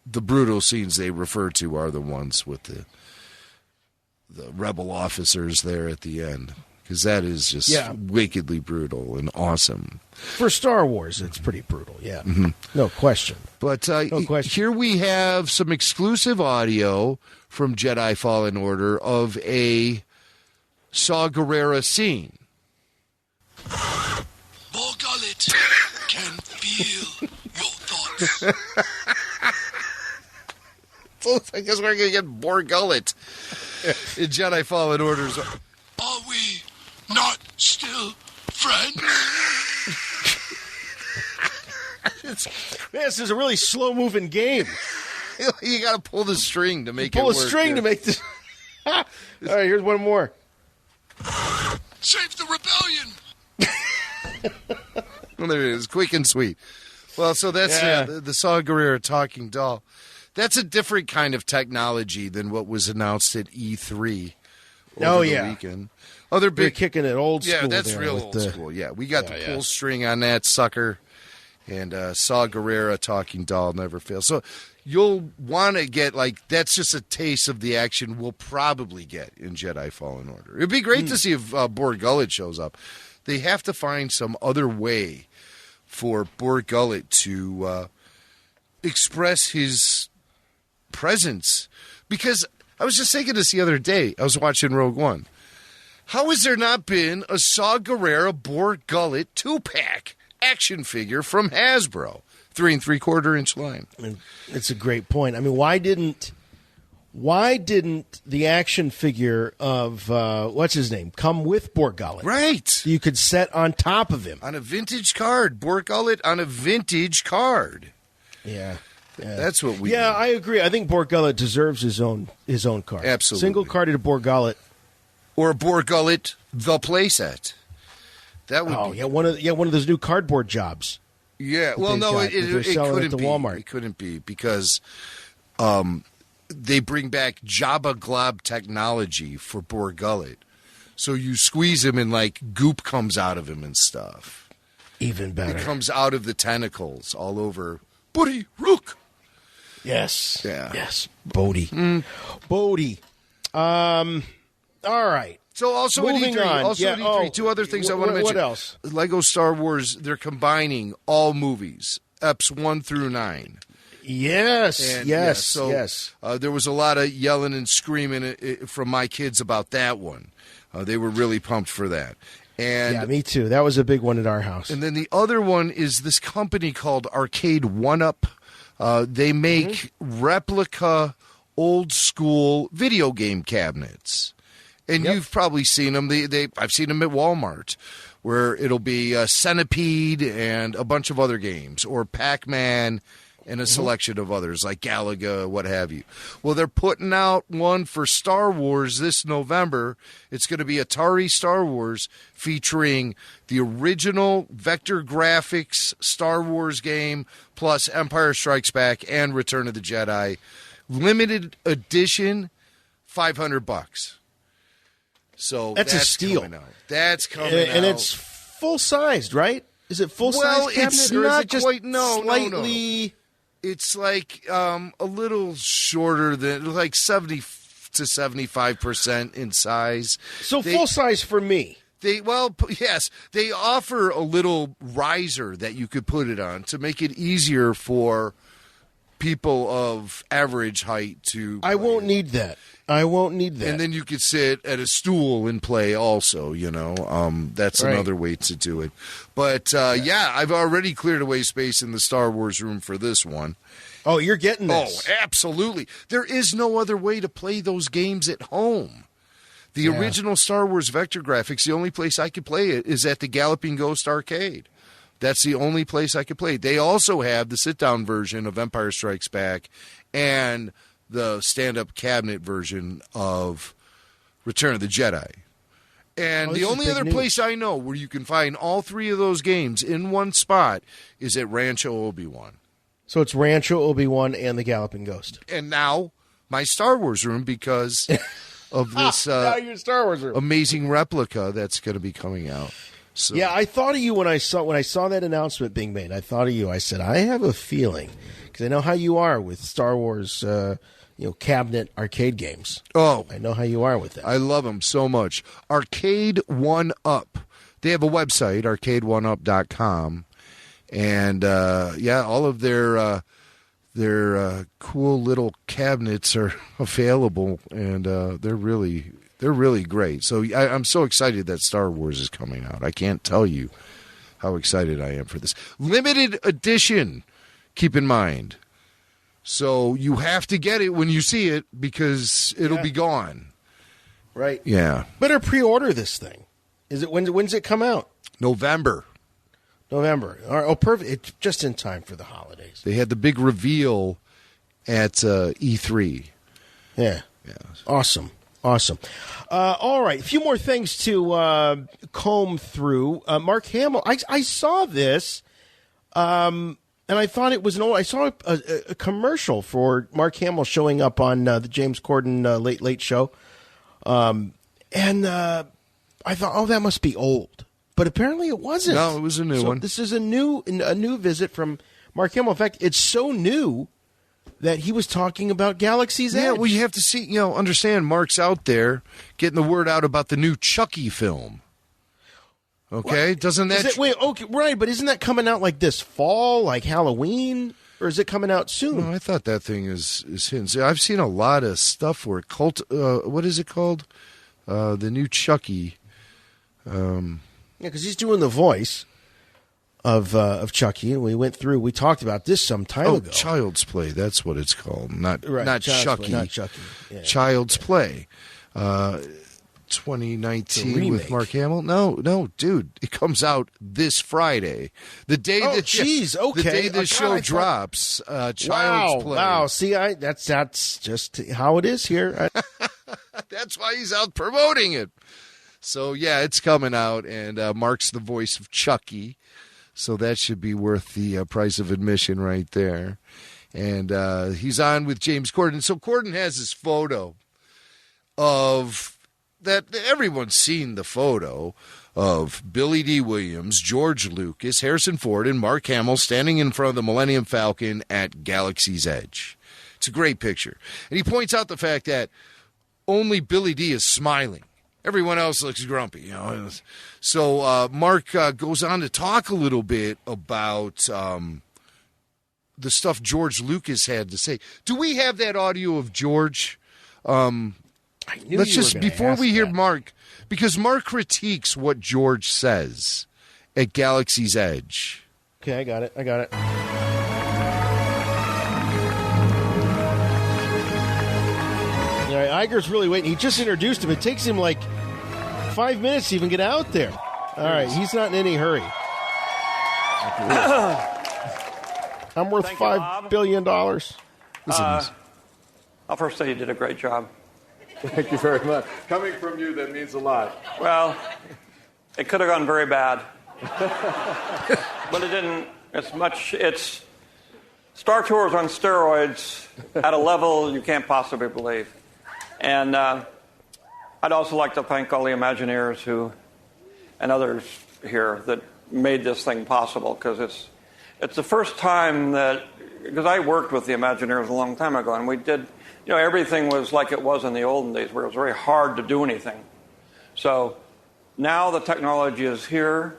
the brutal scenes they refer to are the ones with the rebel officers there at the end, because that is just wickedly brutal and awesome. For Star Wars, it's pretty brutal, yeah. Mm-hmm. No question. But here we have some exclusive audio from Jedi Fallen Order of a Saw Gerrera scene. Bor Gullet can feel your thoughts. So I guess we're going to get Bor Gullet in Jedi Fallen Orders. Are we not still friends? This is a really slow-moving game. You got to pull the string to make it pull work. Pull a string to make this. All right, here's one more. Save the rebellion. Well, there it is, quick and sweet. Well, so that's the Saw Gerrera talking doll. That's a different kind of technology than what was announced at E3 over the weekend. They're big, kicking it old school. Yeah, that's real old school. Yeah, we got the pull string on that sucker, and Saw Gerrera talking doll never fails. So you'll want to get, that's just a taste of the action we'll probably get in Jedi Fallen Order. It'd be great to see if Bor Gullet shows up. They have to find some other way for Bor Gullet to express his presence, because I was just thinking this the other day. I was watching Rogue One. How has there not been a Saw Gerrera Bor Gullet 2-pack action figure from Hasbro, 3 3/4 inch line? It's a great point. I mean, why didn't the action figure of what's his name come with Bor Gullet? Right, you could set on top of him on a vintage card. Bor Gullet on a vintage card. Yeah. That's what we. Yeah, I agree. I think Bor Gullet deserves his own card. Absolutely, single carded Bor Gullet, or Bor Gullet the playset. That would. Oh yeah, one of those new cardboard jobs. Yeah, well, no, it couldn't at the be. Walmart. It couldn't be because they bring back Jabba Glob technology for Boar Gullet. So you squeeze him and like goop comes out of him and stuff. Even better. It comes out of the tentacles all over. Buddy Rook. Yes. Yeah. Yes. Bodhi. Bodhi. All right. So also Moving at E3, on. also at E3, two other things I want to mention. What else? Lego Star Wars, they're combining all movies, Eps 1 through 9. Yes, And, yes, so, yes. There was a lot of yelling and screaming from my kids about that one. They were really pumped for that. And yeah, me too. That was a big one at our house. And then the other one is this company called Arcade 1-Up. They make replica old school video game cabinets. And you've probably seen them. I've seen them at Walmart, where it'll be Centipede and a bunch of other games, or Pac-Man and a selection of others, like Galaga, what have you. Well, they're putting out one for Star Wars this November. It's going to be Atari Star Wars, featuring the original vector graphics Star Wars game, plus Empire Strikes Back and Return of the Jedi. Limited edition, $500. So that's a steal. Coming out. That's coming out. And it's full-sized, right? Is it full-size Well, cabinet, it's or not is it just quite, slightly... No. It's like a little shorter than, like 70 to 75% in size. So full-size for me. Yes, they offer a little riser that you could put it on to make it easier for people of average height to play. I won't need that. And then you could sit at a stool and play also, That's right. another way to do it. But, I've already cleared away space in the Star Wars room for this one. Oh, you're getting this. Oh, absolutely. There is no other way to play those games at home. The original Star Wars vector graphics, the only place I could play it is at the Galloping Ghost Arcade. That's the only place I could play it. They also have the sit-down version of Empire Strikes Back and the stand-up cabinet version of Return of the Jedi. And the only other place I know where you can find all three of those games in one spot is at Rancho Obi-Wan. So it's Rancho Obi-Wan and the Galloping Ghost. And now my Star Wars room because of this now your Star Wars room. amazing replica that's going to be coming out. So. Yeah, I thought of you when I saw that announcement being made. I thought of you. I said, I have a feeling, because I know how you are with Star Wars cabinet arcade games. Oh. I know how you are with that. I love them so much. Arcade 1-Up. They have a website, arcade1up.com. And, all of their cool little cabinets are available, and they're really great. So I'm so excited that Star Wars is coming out. I can't tell you how excited I am for this. Limited edition, keep in mind. So you have to get it when you see it because it'll be gone. Right. Yeah. Better pre-order this thing. Is it when's it come out? November. All right. Oh, perfect. It's just in time for the holidays. They had the big reveal at E3. Yeah. Awesome. All right. A few more things to comb through. Mark Hamill. I saw this, and I thought it was I saw a commercial for Mark Hamill showing up on the James Cordon Late Show, and I thought, oh, that must be old. But apparently it wasn't. No, it was a new one. This is a new visit from Mark Hamill. In fact, it's so new that he was talking about Galaxy's Edge. Yeah, well, you have to see, understand Mark's out there getting the word out about the new Chucky film. Okay? What? Doesn't that... right, but isn't that coming out like this fall, like Halloween? Or is it coming out soon? No, I thought that thing is hidden. See, I've seen a lot of stuff where what is it called? The new Chucky. Yeah, because he's doing the voice of Chucky, and we talked about this some time ago. Child's Play, that's what it's called. Not Chucky. Not Chucky. Yeah. Child's Play. 2019 with Mark Hamill. No, dude, it comes out this Friday. The day the day this show drops. Child's Play. Wow, see, that's just how it is here. That's why he's out promoting it. So, yeah, it's coming out, and Mark's the voice of Chucky. So that should be worth the price of admission right there. And he's on with James Cordon. So Cordon has this photo of that. Everyone's seen the photo of Billy D. Williams, George Lucas, Harrison Ford, and Mark Hamill standing in front of the Millennium Falcon at Galaxy's Edge. It's a great picture. And he points out the fact that only Billy D. is smiling. Everyone else looks grumpy, you know. So Mark goes on to talk a little bit about the stuff George Lucas had to say. Do we have that audio of George? Let's just, before we hear Mark, because Mark critiques what George says at Galaxy's Edge. Okay, I got it. Yeah, Iger's really waiting. He just introduced him. It takes him like 5 minutes to even get out there. All right, he's not in any hurry. I'm worth $5 billion. I'll first say you did a great job. Thank you very much. Coming from you, that means a lot. Well, it could have gone very bad. But it didn't. It's Star Tours on steroids at a level you can't possibly believe. And I'd also like to thank all the Imagineers and others here that made this thing possible, because it's the first time because I worked with the Imagineers a long time ago, and we did, everything was like it was in the olden days, where it was very hard to do anything. So now the technology is here.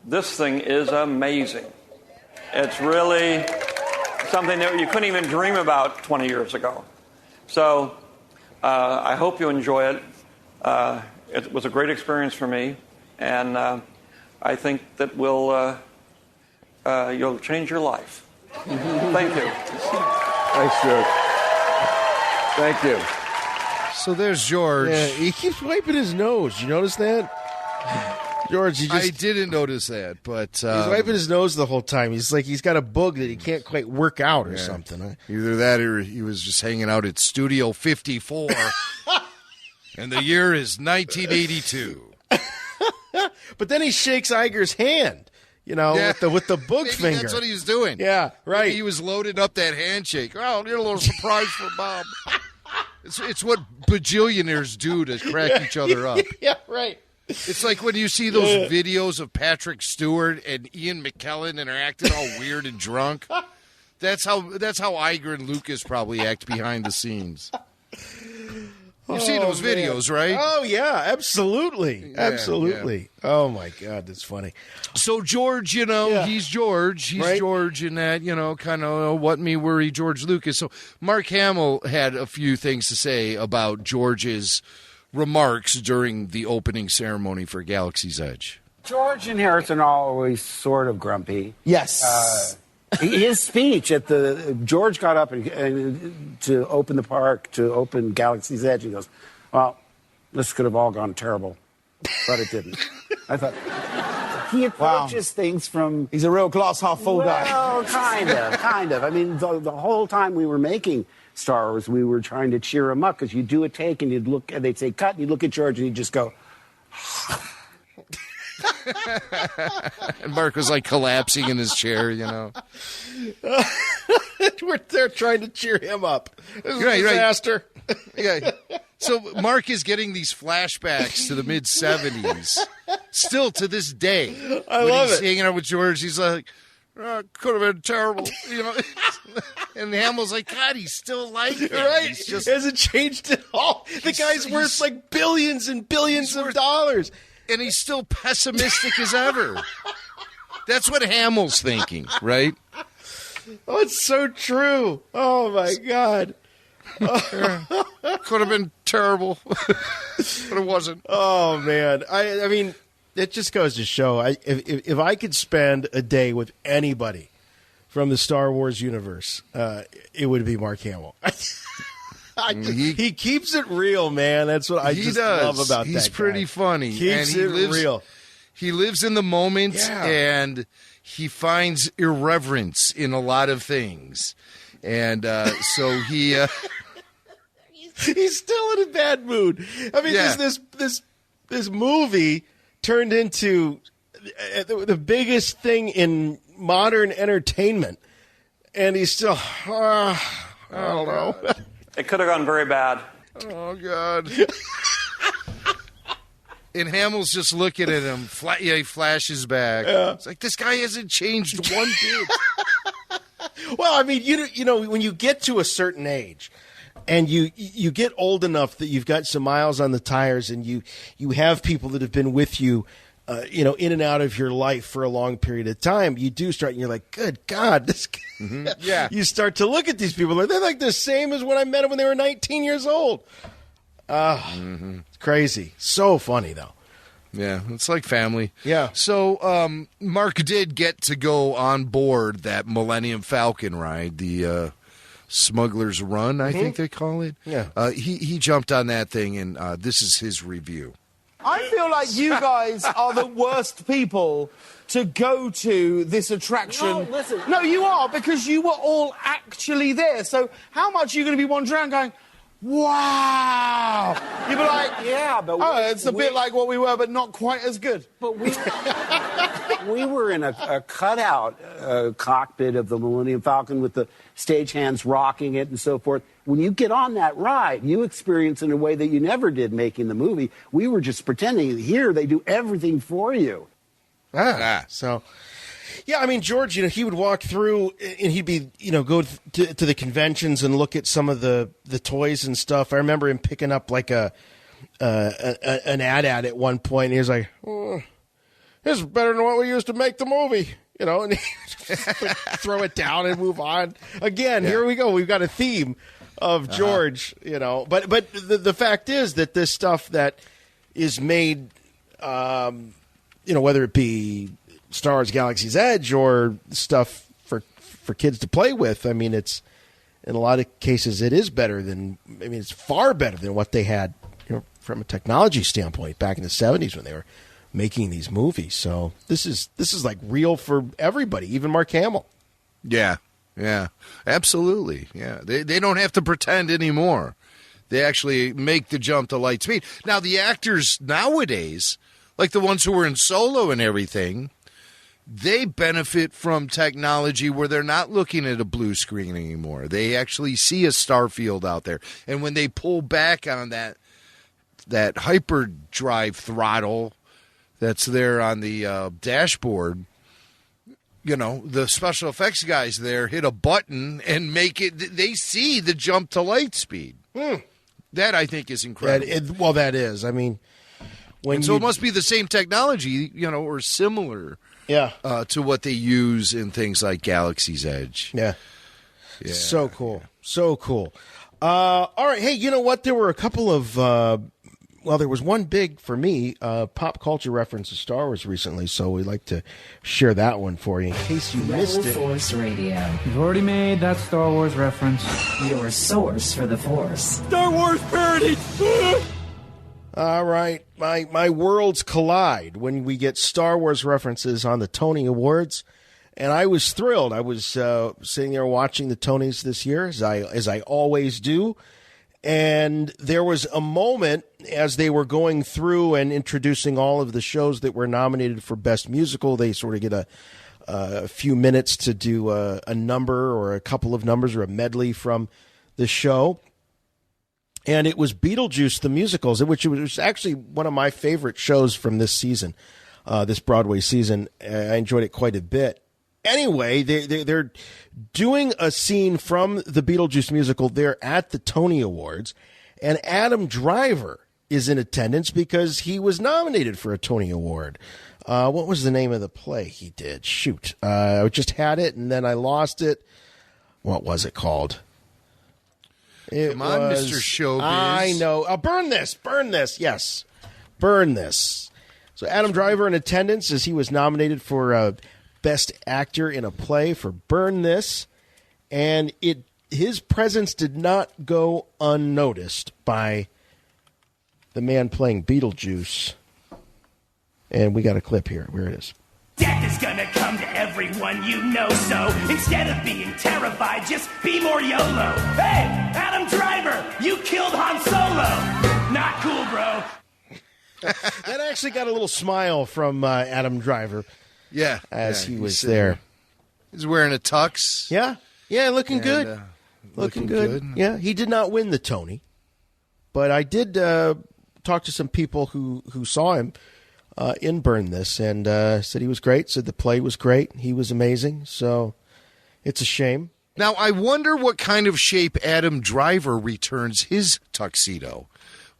This thing is amazing. It's really something that you couldn't even dream about 20 years ago. So I hope you enjoy it. It was a great experience for me, and I think that you'll change your life. Thank you. Thanks, George. Thank you. So there's George. Yeah, he keeps wiping his nose. You notice that? George, I didn't notice that, but he's wiping his nose the whole time. He's like he's got a bug that he can't quite work out or something. Either that or he was just hanging out at Studio 54, and the year is 1982. But then he shakes Iger's hand, with the book Maybe finger. That's what he was doing. Yeah, right. Maybe he was loading up that handshake. Oh, you're a little surprise for Bob. It's what bajillionaires do to crack each other up. Yeah, right. It's like when you see those videos of Patrick Stewart and Ian McKellen and are acting all weird and drunk. That's how Iger and Lucas probably act behind the scenes. You've seen those videos, right? Oh, yeah, absolutely. Yeah, absolutely. Yeah. Oh, my God, that's funny. So George, he's George. He's right? George in that, kind of what me worry George Lucas. So Mark Hamill had a few things to say about George's remarks during the opening ceremony for Galaxy's Edge. George and Harrison are always sort of grumpy. Yes. His speech George got up and to open the park, to open Galaxy's Edge. He goes, well, this could have all gone terrible, but it didn't. I thought, he approaches things from... He's a real glass half full guy. Well, kind of. I mean, the whole time we were making Star Wars, we were trying to cheer him up, because you'd do a take and you'd look, and they'd say cut, and you'd look at George and he'd just go... And Mark was like collapsing in his chair, We're there trying to cheer him up. This is a disaster. Yeah. So Mark is getting these flashbacks to the mid-'70s, still to this day. I love he's it. Hanging out with George, he's like, could have been terrible, And Hamill's like, God, he's still like that. Right. He's just, he hasn't changed at all. The guy's worth like billions and billions of dollars. And he's still pessimistic as ever. That's what Hamill's thinking, right? Oh, it's so true. Oh, my God. Could have been terrible, but it wasn't. Oh, man. I mean, it just goes to show, if I could spend a day with anybody from the Star Wars universe, it would be Mark Hamill. He keeps it real, man. That's what I just love about that guy. He's pretty funny. Keeps it real. He lives in the moment, and he finds irreverence in a lot of things. And so he... He's still in a bad mood. I mean, this movie turned into the biggest thing in modern entertainment. And he's still, I don't know. It could have gone very bad. Oh, God. And Hamill's just looking at him. He flashes back. Yeah. It's like, this guy hasn't changed one bit. Well, I mean, you know, when you get to a certain age and you get old enough that you've got some miles on the tires and you have people that have been with you, you know, in and out of your life for a long period of time, you do start, and you're like, good God, this guy. Mm-hmm. Yeah. You start to look at these people. They're like the same as when I met them when they were 19 years old. It's crazy. So funny, though. Yeah, it's like family. Yeah. So Mark did get to go on board that Millennium Falcon ride, the Smuggler's Run, I think they call it. Yeah. He jumped on that thing, and this is his review. I feel like you guys are the worst people to go to this attraction. No, listen. No, you are, because you were all actually there. So how much are you going to be wandering around going, wow? You'd be like, yeah, but it's a bit like what we were, but not quite as good. But we were in a cutout cockpit of the Millennium Falcon with the stagehands rocking it and so forth. When you get on that ride, you experience it in a way that you never did making the movie. We were just pretending. Here, they do everything for you. So, yeah, I mean, George, you know, he would walk through and he'd be, you know, go to the conventions and look at some of the toys and stuff. I remember him picking up like an ad at one point. And he was like, this is better than what we used to make the movie. You know, and he'd throw it down and move on. Again, Here we go. We've got a theme of George, you know. But the fact is that this stuff that is made, you know, whether it be Star Wars Galaxy's Edge or stuff for kids to play with, I mean, it's in a lot of cases it is better than, I mean, it's far better than what they had, you know, from a technology standpoint back in the 70s when they were making these movies. So this is like real for everybody, even Mark Hamill. Yeah, absolutely. Yeah, they don't have to pretend anymore. They actually make the jump to light speed. Now, the actors nowadays, like the ones who were in Solo and everything, they benefit from technology where they're not looking at a blue screen anymore. They actually see a starfield out there. And when they pull back on that hyperdrive throttle that's there on the dashboard, you know, the special effects guys there hit a button and make it, they see the jump to light speed. That, I think, is incredible. That is. I mean, so it must be the same technology, you know, or similar to what they use in things like Galaxy's Edge. Yeah. So cool. So cool. All right. Hey, you know what? There were a couple of, there was one big, for me, pop culture reference to Star Wars recently, so we'd like to share that one for you in case you missed it. Force Radio. You've already made that Star Wars reference. Your source for the Force. Star Wars parody! All right. My worlds collide when we get Star Wars references on the Tony Awards, and I was thrilled. I was sitting there watching the Tonys this year, as I always do. And there was a moment as they were going through and introducing all of the shows that were nominated for Best Musical. They sort of get a few minutes to do a number or a couple of numbers or a medley from the show. And it was Beetlejuice, the musicals, which was actually one of my favorite shows from this season, this Broadway season. I enjoyed it quite a bit. Anyway, they're doing a scene from the Beetlejuice musical there at the Tony Awards, and Adam Driver is in attendance because he was nominated for a Tony Award. What was the name of the play he did? Shoot. I just had it, and then I lost it. What was it called? Come on, Mr. Showbiz. I know. Burn This. Yes. Burn This. So Adam Driver in attendance as he was nominated for Best Actor in a Play for Burn This, and his presence did not go unnoticed by the man playing Beetlejuice. And we got a clip here. Where it is. Death is gonna come to everyone you know, so instead of being terrified, just be more YOLO. Hey, Adam Driver, you killed Han Solo. Not cool, bro. That actually got a little smile from Adam Driver. Yeah. As he was there. He's wearing a tux. Yeah. Yeah, looking good. Looking good. Yeah, he did not win the Tony, but I did talk to some people who saw him in Burn This, and said he was great, said the play was great. He was amazing, so it's a shame. Now, I wonder what kind of shape Adam Driver returns his tuxedo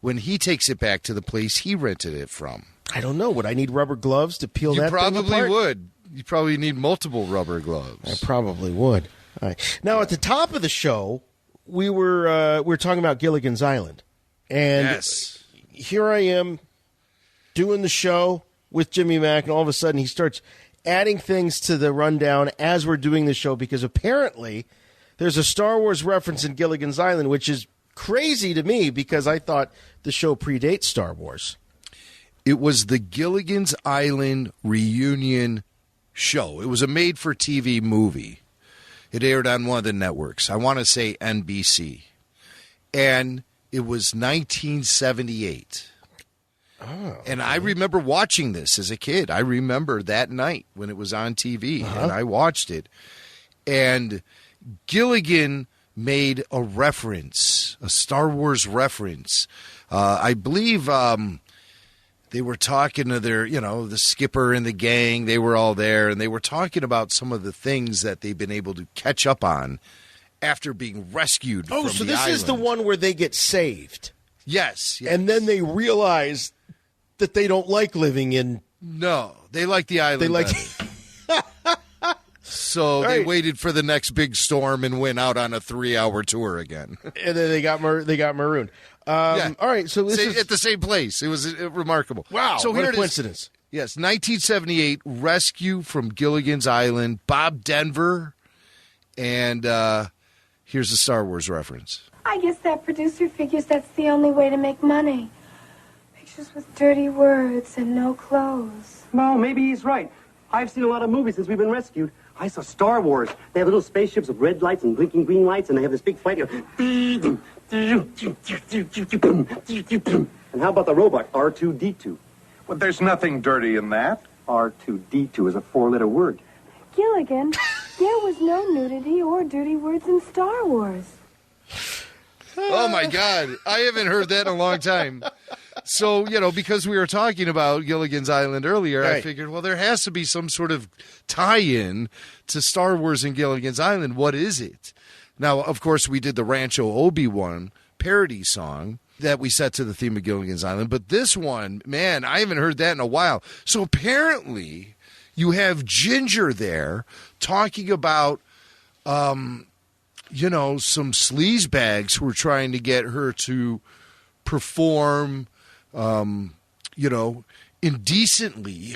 when he takes it back to the place he rented it from. I don't know. Would I need rubber gloves to peel that thing apart? You probably would. You probably need multiple rubber gloves. I probably would. All right. Now, at the top of the show, we were talking about Gilligan's Island. And yes. Here I am doing the show with Jimmy Mack, and all of a sudden he starts adding things to the rundown as we're doing the show, because apparently there's a Star Wars reference in Gilligan's Island, which is crazy to me because I thought the show predates Star Wars. It was the Gilligan's Island reunion show. It was a made-for-TV movie. It aired on one of the networks. I want to say NBC. And it was 1978. Oh, and I remember watching this as a kid. I remember that night when it was on TV, and I watched it. And Gilligan made a reference, a Star Wars reference. I believe they were talking to their, the skipper and the gang. They were all there, and they were talking about some of the things that they've been able to catch up on after being rescued from the island. Oh, so this is the one where they get saved. Yes. And then they realize that they don't like living in... No, they like the island. They like... So they waited for the next big storm and went out on a 3-hour tour again. And then they got marooned. All right, so this is... At the same place. It was remarkable. Wow, so what here a coincidence. Yes, 1978, Rescue from Gilligan's Island, Bob Denver, and here's a Star Wars reference. I guess that producer figures that's the only way to make money. Pictures with dirty words and no clothes. Well, maybe he's right. I've seen a lot of movies since we've been rescued. I saw Star Wars. They have little spaceships with red lights and blinking green lights, and they have this big fight. And how about the robot, R2-D2? Well, there's nothing dirty in that. R2-D2 is a 4-letter word. Gilligan, there was no nudity or dirty words in Star Wars. Oh, my God. I haven't heard that in a long time. So, because we were talking about Gilligan's Island earlier, right. I figured, well, there has to be some sort of tie-in to Star Wars and Gilligan's Island. What is it? Now, of course, we did the Rancho Obi-Wan parody song that we set to the theme of Gilligan's Island. But this one, man, I haven't heard that in a while. So apparently you have Ginger there talking about... some sleazebags who were trying to get her to perform, indecently.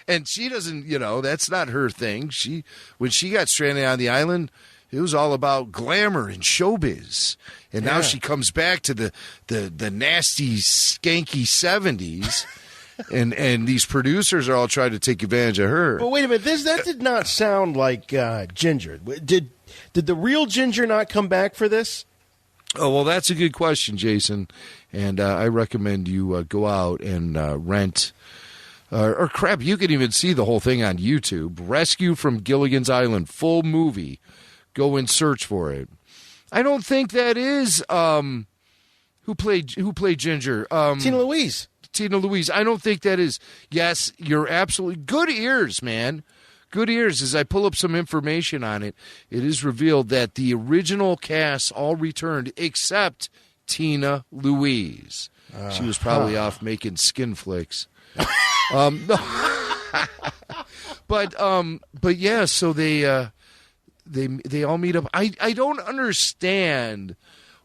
And she doesn't, that's not her thing. When she got stranded on the island, it was all about glamour and showbiz. And now she comes back to the nasty, skanky 70s. And these producers are all trying to take advantage of her. But wait a minute, that did not sound like Ginger. Did the real Ginger not come back for this? Oh, well, that's a good question, Jason. And I recommend you go out and rent, or crap, you can even see the whole thing on YouTube. Rescue from Gilligan's Island, full movie. Go and search for it. I don't think that is who played Ginger. Tina Louise. Tina Louise. I don't think that is. Yes, you're absolutely good ears, man. Good ears. As I pull up some information on it, it is revealed that the original cast all returned except Tina Louise. She was probably off making skin flicks. But yeah, so they all meet up. I don't understand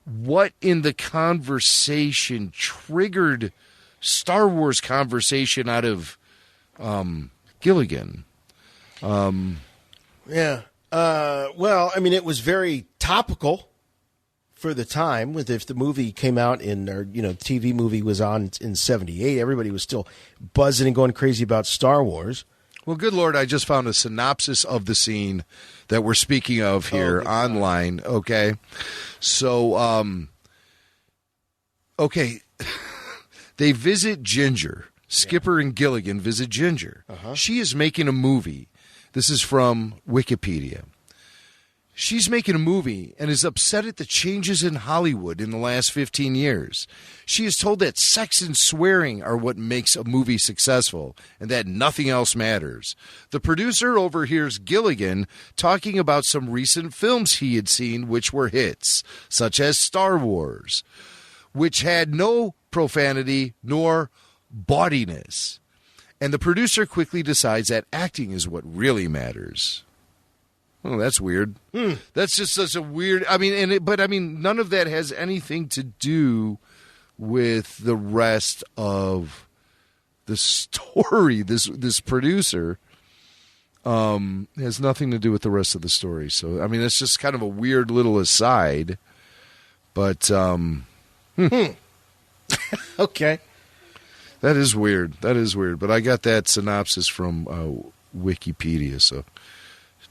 what in the conversation triggered Star Wars conversation out of Gilligan. Yeah. Well, I mean, it was very topical for the time. If the movie came out TV movie was on in 78, everybody was still buzzing and going crazy about Star Wars. Well, good Lord, I just found a synopsis of the scene that we're speaking of here online. Okay. So, okay. They visit Ginger. Skipper and Gilligan visit Ginger. She is making a movie. This is from Wikipedia. She's making a movie and is upset at the changes in Hollywood in the last 15 years. She is told that sex and swearing are what makes a movie successful and that nothing else matters. The producer overhears Gilligan talking about some recent films he had seen which were hits, such as Star Wars, which had no profanity nor bawdiness. And the producer quickly decides that acting is what really matters. Oh, that's weird. That's just such a weird. I mean, but none of that has anything to do with the rest of the story. This producer has nothing to do with the rest of the story. So, I mean, it's just kind of a weird little aside. But okay, that is weird. But I got that synopsis from Wikipedia, so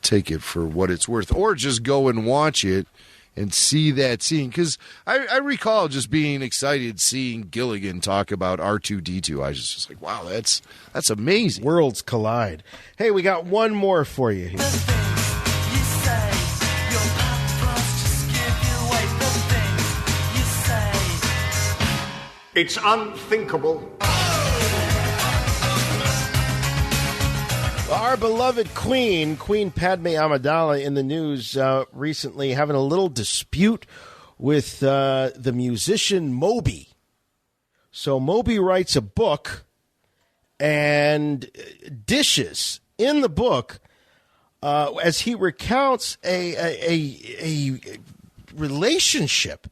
take it for what it's worth, or just go and watch it and see that scene. Because I recall just being excited seeing Gilligan talk about R2-D2. I was just like, wow, that's amazing. Worlds collide. Hey, we got one more for you here. It's unthinkable. Our beloved Queen Padme Amidala, in the news recently, having a little dispute with the musician Moby. So Moby writes a book and dishes in the book as he recounts a relationship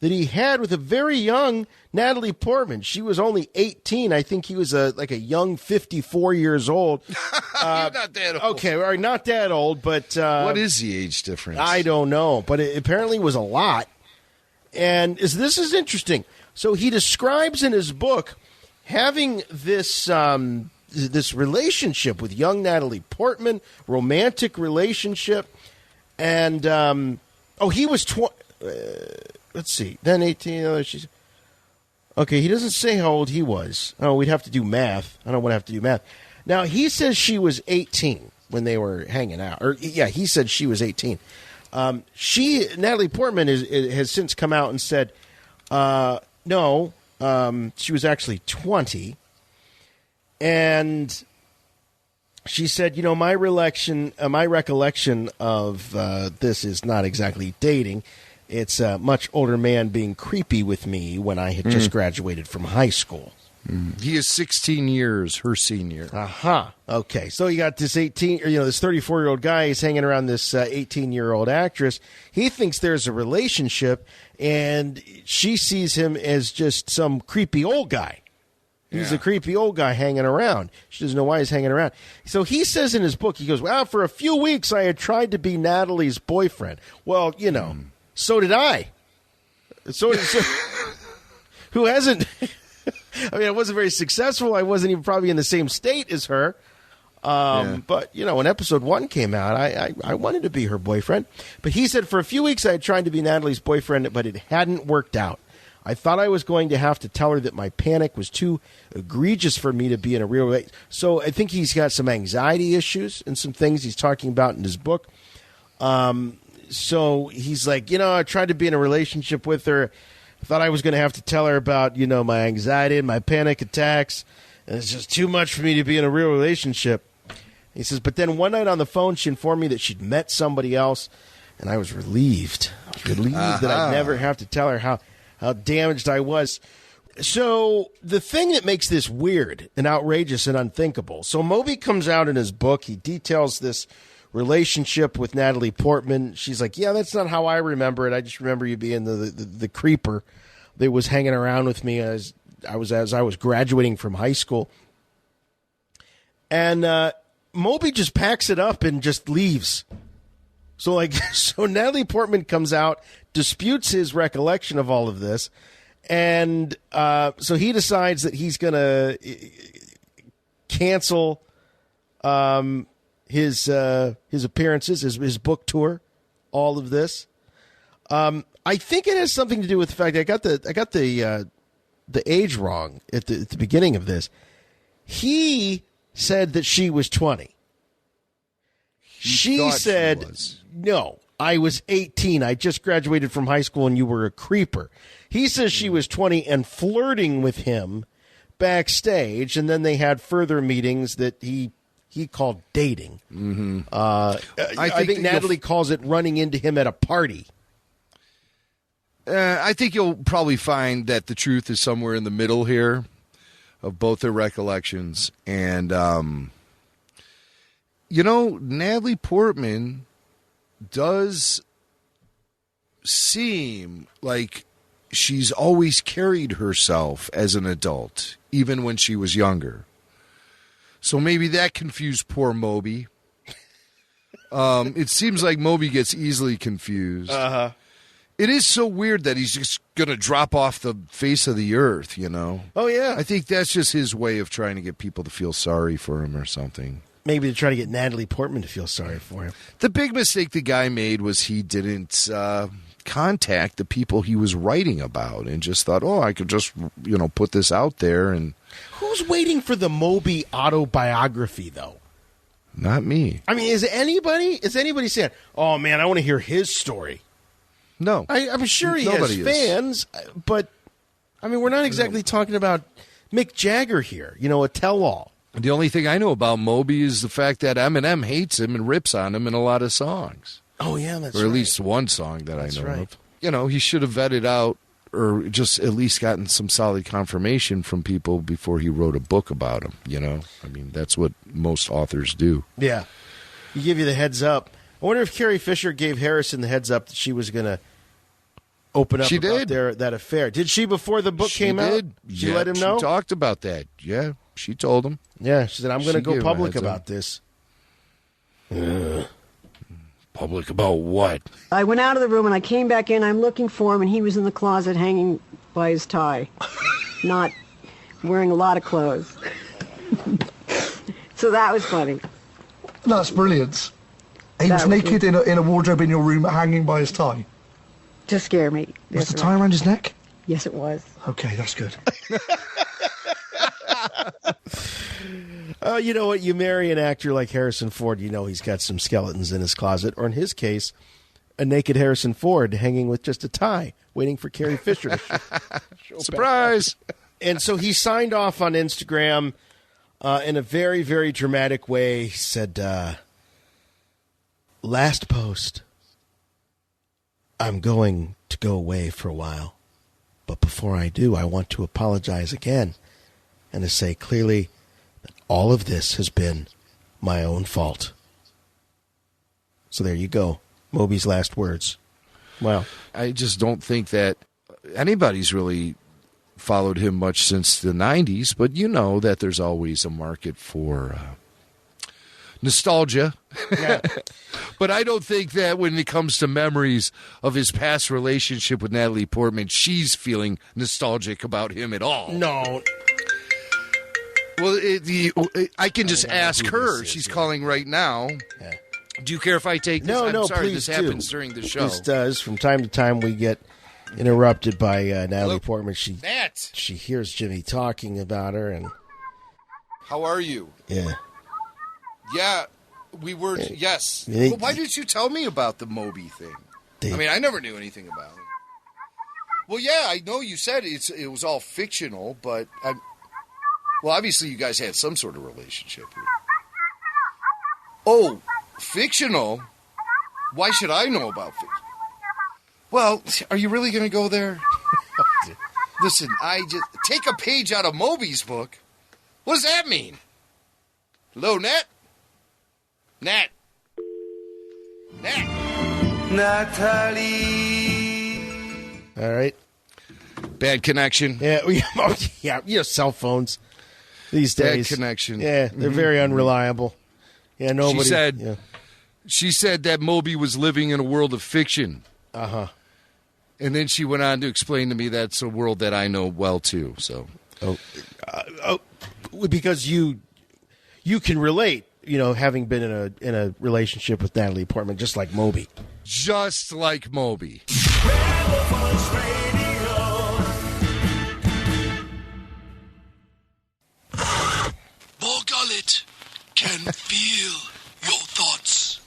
that he had with a very young Natalie Portman. She was only 18. I think he was like a young 54 years old. You're not that old. Okay, all right, not that old, but... what is the age difference? I don't know, but it apparently was a lot. And this is interesting. So he describes in his book having this this relationship with young Natalie Portman, romantic relationship, and he was 20... let's see. Then 18. She's okay. He doesn't say how old he was. Oh, we'd have to do math. I don't want to have to do math. Now he says she was 18 when they were hanging out. Or yeah, he said she was 18. Natalie Portman has since come out and said no. She was actually 20, and she said, my recollection of this is not exactly dating. It's a much older man being creepy with me when I had just graduated from high school. He is 16 years her senior. Okay, so you got this this 34-year-old guy. He's hanging around this 18-year-old actress. He thinks there's a relationship, and she sees him as just some creepy old guy. He's a creepy old guy hanging around. She doesn't know why he's hanging around. So he says in his book, he goes, well, for a few weeks I had tried to be Natalie's boyfriend. Well, so did I. So who hasn't? I mean, I wasn't very successful. I wasn't even probably in the same state as her. But, when episode 1 came out, I wanted to be her boyfriend. But he said, for a few weeks I had tried to be Natalie's boyfriend, but it hadn't worked out. I thought I was going to have to tell her that my panic was too egregious for me to be in a real way. So I think he's got some anxiety issues and some things he's talking about in his book. So he's like, I tried to be in a relationship with her. I thought I was going to have to tell her about, my anxiety and my panic attacks. And it's just too much for me to be in a real relationship. He says, but then one night on the phone, she informed me that she'd met somebody else. And I was relieved. That I'd never have to tell her how damaged I was. So the thing that makes this weird and outrageous and unthinkable. So Moby comes out in his book. He details this relationship with Natalie Portman. She's like, yeah, that's not how I remember it. I just remember you being the creeper that was hanging around with me as I was graduating from high school. And Moby just packs it up and just leaves. So Natalie Portman comes out, disputes his recollection of all of this, and so he decides that he's going to cancel his appearances, his book tour, all of this. I think it has something to do with the fact that I got the age wrong at the beginning of this. He said that she was 20. She said no. I was 18. I just graduated from high school and you were a creeper. He says she was 20 and flirting with him backstage, and then they had further meetings that he called dating. Mm-hmm. I think Natalie calls it running into him at a party. I think you'll probably find that the truth is somewhere in the middle here of both their recollections. And, Natalie Portman does seem like she's always carried herself as an adult, even when she was younger. So maybe that confused poor Moby. It seems like Moby gets easily confused. Uh-huh. It is so weird that he's just going to drop off the face of the earth, Oh, yeah. I think that's just his way of trying to get people to feel sorry for him or something. Maybe to try to get Natalie Portman to feel sorry for him. The big mistake the guy made was he didn't contact the people he was writing about and just thought, I could just, put this out there. And who's waiting for the Moby autobiography, though? Not me. I mean, is anybody saying, oh, man, I want to hear his story? No. I'm sure he Nobody has fans, but, I mean, we're not exactly talking about Mick Jagger here, a tell-all. The only thing I know about Moby is the fact that Eminem hates him and rips on him in a lot of songs. Oh, yeah, that's right. Or at least one song that I know of. He should have vetted out or just at least gotten some solid confirmation from people before he wrote a book about him, I mean, that's what most authors do. Yeah. He give you the heads up. I wonder if Carrie Fisher gave Harrison the heads up that she was going to open up about that affair. Did she before the book came out? She let him know? She talked about that. Yeah, she told him. Yeah, she said, I'm going to go public about this. Public about what? I went out of the room and I came back in. I'm looking for him, and he was in the closet hanging by his tie, not wearing a lot of clothes. So that was funny. That's brilliant. He was naked in a wardrobe in your room, hanging by his tie. To scare me. Was the tie around his neck? Yes, it was. Okay, that's good. You know what? You marry an actor like Harrison Ford, he's got some skeletons in his closet, or in his case, a naked Harrison Ford hanging with just a tie, waiting for Carrie Fisher to show Surprise! And so he signed off on Instagram in a very, very dramatic way. He said, last post, I'm going to go away for a while. But before I do, I want to apologize again and to say clearly that all of this has been my own fault. So there you go. Moby's last words. Wow. I just don't think that anybody's really followed him much since the 90s, but that there's always a market for nostalgia. Yeah. But I don't think that when it comes to memories of his past relationship with Natalie Portman, she's feeling nostalgic about him at all. No. Well, I can just ask her. She's calling right now. Yeah. Do you care if I take this? I'm sorry, please this happens during the show. This does. From time to time, we get interrupted by Natalie Portman. She hears Jimmy talking about her. And how are you? Yeah. Yeah, we were. Yes. Well, why didn't you tell me about the Moby thing? I mean, I never knew anything about it. Well, yeah, I know you said it was all fictional, but well, obviously you guys had some sort of relationship. Oh, fictional? Why should I know about fiction? Well, are you really going to go there? Listen, I just take a page out of Moby's book. What does that mean? Hello, Nat? Nat. Natalie. All right. Bad connection. Yeah, cell phones these days. Bad connection. Yeah, they're very unreliable. Yeah, nobody. She said that Moby was living in a world of fiction. Uh-huh. And then she went on to explain to me that's a world that I know well too. So, because you can relate, having been in a relationship with Natalie Portman, just like Moby. Just like Moby. More gullet can feel your thoughts.